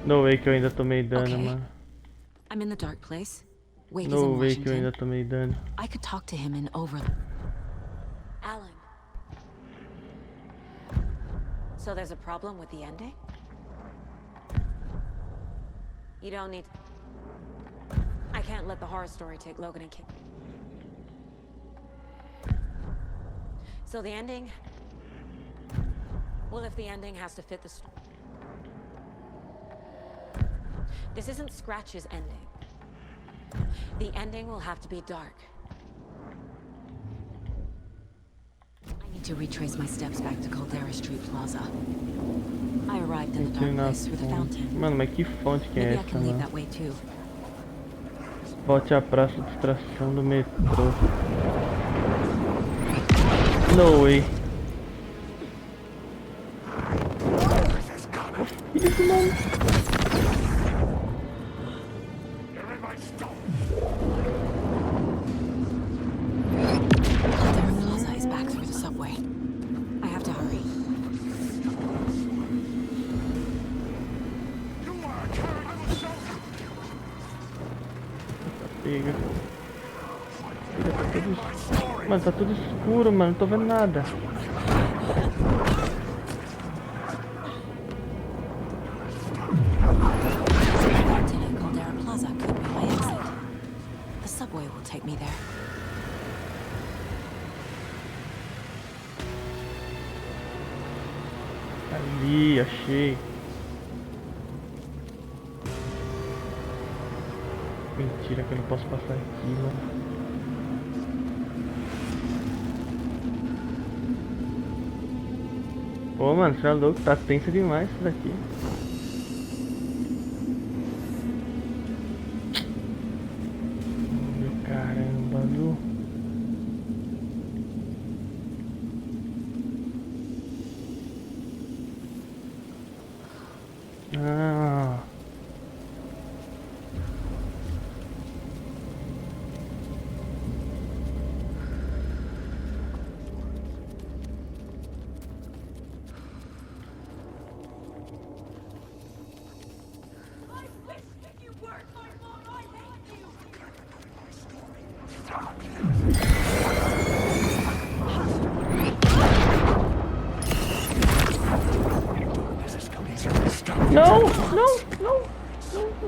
No way que eu ainda tomei dano, Okay. mano. I'm in the dark place. Wake is No in way que eu Washington. ainda tomei dano. I could talk to him in over. Alan. So there's a problem with the ending? You don't need... I can't let the horror story take Logan and Kate. So the ending... Well, if the ending has to fit the story... This isn't Scratch's ending. The ending will have to be dark. I need to retrace my steps back to Caldera Street Plaza. I arrived in the dark place through the fountain. Mano, mas que fonte que é Maybe I essa, can leave mano? that way too. Volte à praça de distração do metrô. No way. Isso, mano. Caldera Plaza is back through the subway. I have to hurry. Pega. Tá tudo... Mano, tá tudo escuro, mano. Não tô vendo nada. Caldera Plaza could be my exit. The subway will take me there. Ali, achei. Mentira que eu não posso passar aqui, mano. Pô, mano, você é louco, tá tenso demais isso daqui. Meu caramba, viu? Ah. Não, não, não, não.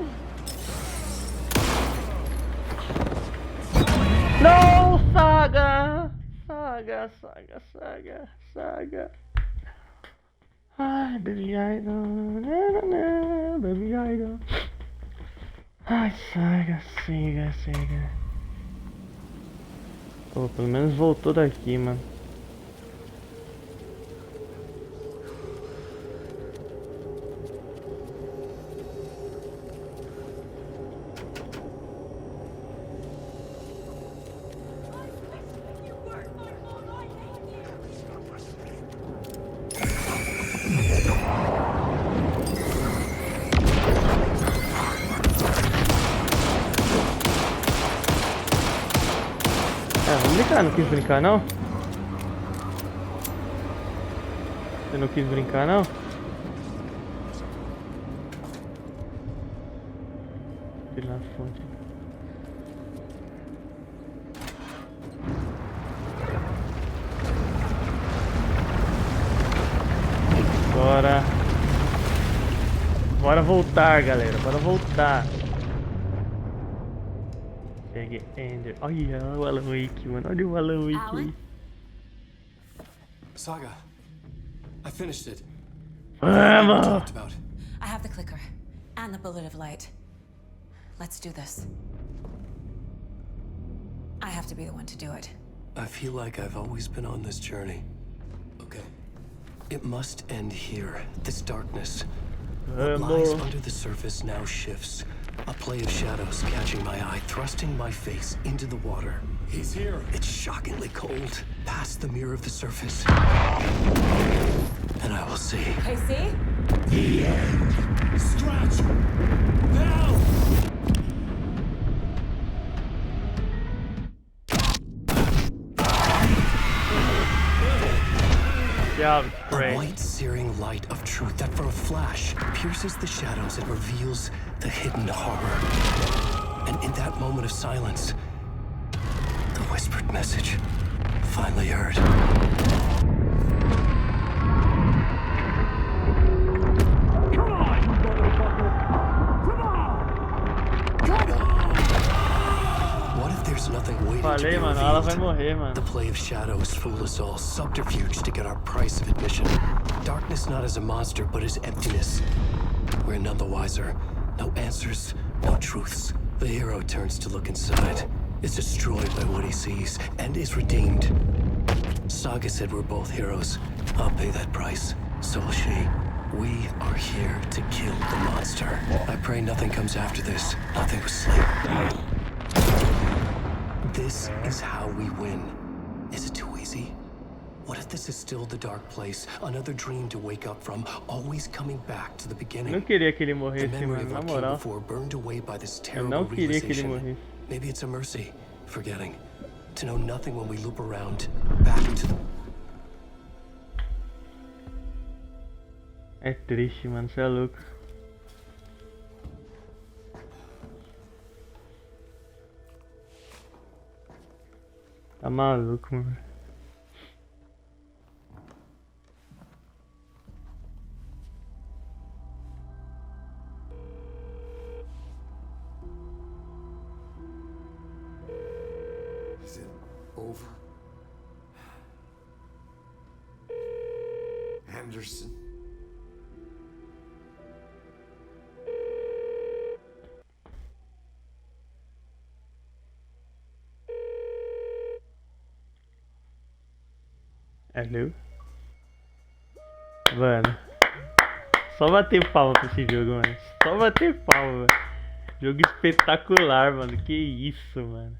Não, Saga! Saga, Saga, Saga, Saga. Ai, Baby Idol, Baby Idol. Ai, Saga, siga, siga. Pô, pelo menos voltou daqui, mano. Vamos brincar, não quis brincar não? Você não quis brincar não? Ir lá na fonte. Bora. Bora voltar, galera. Bora voltar. Pegue Ender. Olha o Alan Wake, mano. Olha o Alan Wake. Alan? Saga, I finished it. Vamos! Talked about. I have the clicker and the bullet of light. Let's do this. I have to be the one to do it. I feel like I've always been on this journey. Okay. It must end here. This darkness. What lies under the surface now shifts. A play of shadows catching my eye, thrusting my face into the water. He's here. It's shockingly cold, past the mirror of the surface. And I will see. Casey? The end. Stretch! Now! Yeah, a white, searing light of truth that for a flash pierces the shadows and reveals the hidden horror. And in that moment of silence, the whispered message finally heard. Come on, you motherfucker! Come on! Come on! What if there's nothing waiting to Falei, be mano, ela vai revealed? morrer, mano. The play of shadows fool us all, subterfuge to get our price of admission. Darkness not as a monster, but as emptiness. We're none the wiser. No answers, no truths. The hero turns to look inside, is destroyed by what he sees, and is redeemed. Saga said we're both heroes. I'll pay that price. So will she. We are here to kill the monster. I pray nothing comes after this. Nothing but sleep. This is how we win. Is it too easy? What if this is still the dark place? Another dream to wake up from, always coming back to the beginning. Não queria que ele The morresse, memory mano, of na what came moral. before burned away by this Eu terrible não queria que ele realization. morresse. Maybe it's a mercy, forgetting. To know nothing when we loop around, back to the... É triste, mano, você é louco. Tá maluco, mano. Is it over? Anderson? Alô? Mano. Só bater palma pra esse jogo, mano. Só bater palma, mano. Jogo espetacular, mano. Que isso, mano.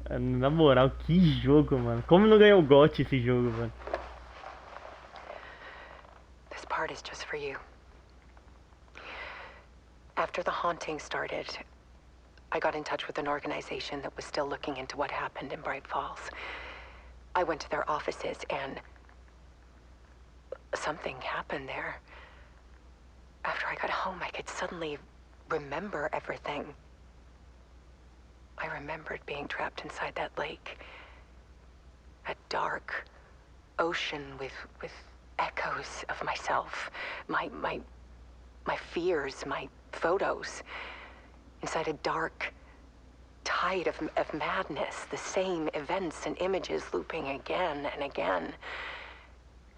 Na moral, que jogo, mano. Como não ganhou o GOT esse jogo, mano? This part is just for you. After the haunting started, I got in touch with an organization that was still looking into what happened in Bright Falls. I went to their offices and something happened there. After I got home, I could suddenly remember everything. I remembered being trapped inside that lake. A dark ocean with echoes of myself, my fears, my photos. Inside a dark tide of madness, the same events and images looping again and again.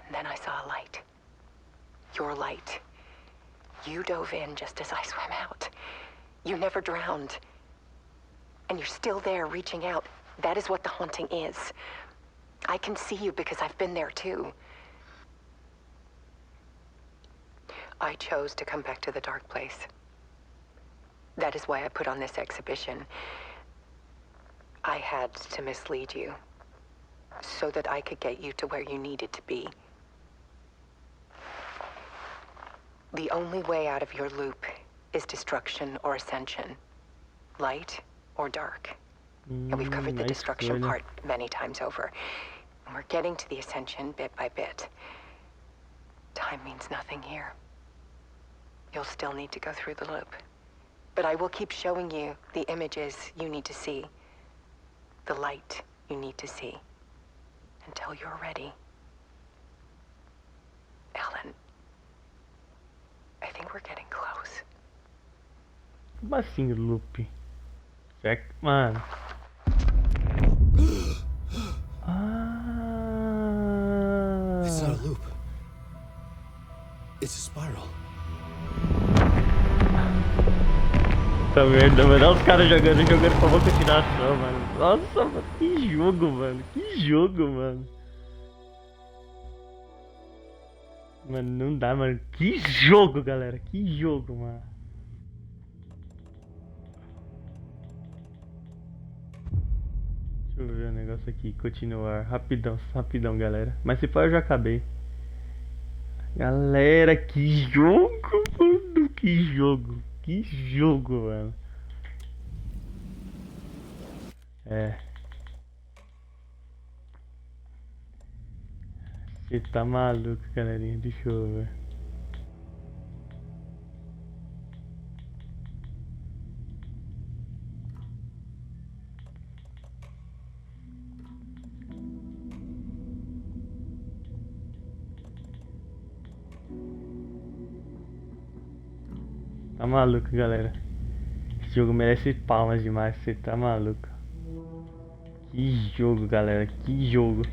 And then I saw a light. Your light. You dove in just as I swam out. You never drowned. And you're still there reaching out. That is what the haunting is. I can see you because I've been there too. I chose to come back to the dark place. That is why I put on this exhibition. I had to mislead you, so that I could get you to where you needed to be. The only way out of your loop is destruction or ascension. Light or dark. And we've covered the destruction part many times over. And we're getting to the ascension bit by bit. Time means nothing here. You'll still need to go through the loop. But I will keep showing you the images you need to see. The light you need to see. Until you're ready. Alan, I think we're getting close. Como assim, loop? Mano. It's not a loop. It's a spiral. Puta merda, mano. Olha os caras jogando pra boa continuação, mano. Nossa, mano. Que jogo, mano. Que jogo, mano. Mano, não dá, mano. Que jogo, galera. Que jogo, mano. Deixa eu ver o negócio aqui. Continuar. Rapidão, rapidão, galera. Mas se for, eu já acabei. Galera, que jogo, mano. Que jogo. Que jogo, mano. É. Você tá maluco, galerinha. Deixa eu ver. Tá maluco, galera. Esse jogo merece palmas demais. Você tá maluco. Que jogo, galera. Que jogo.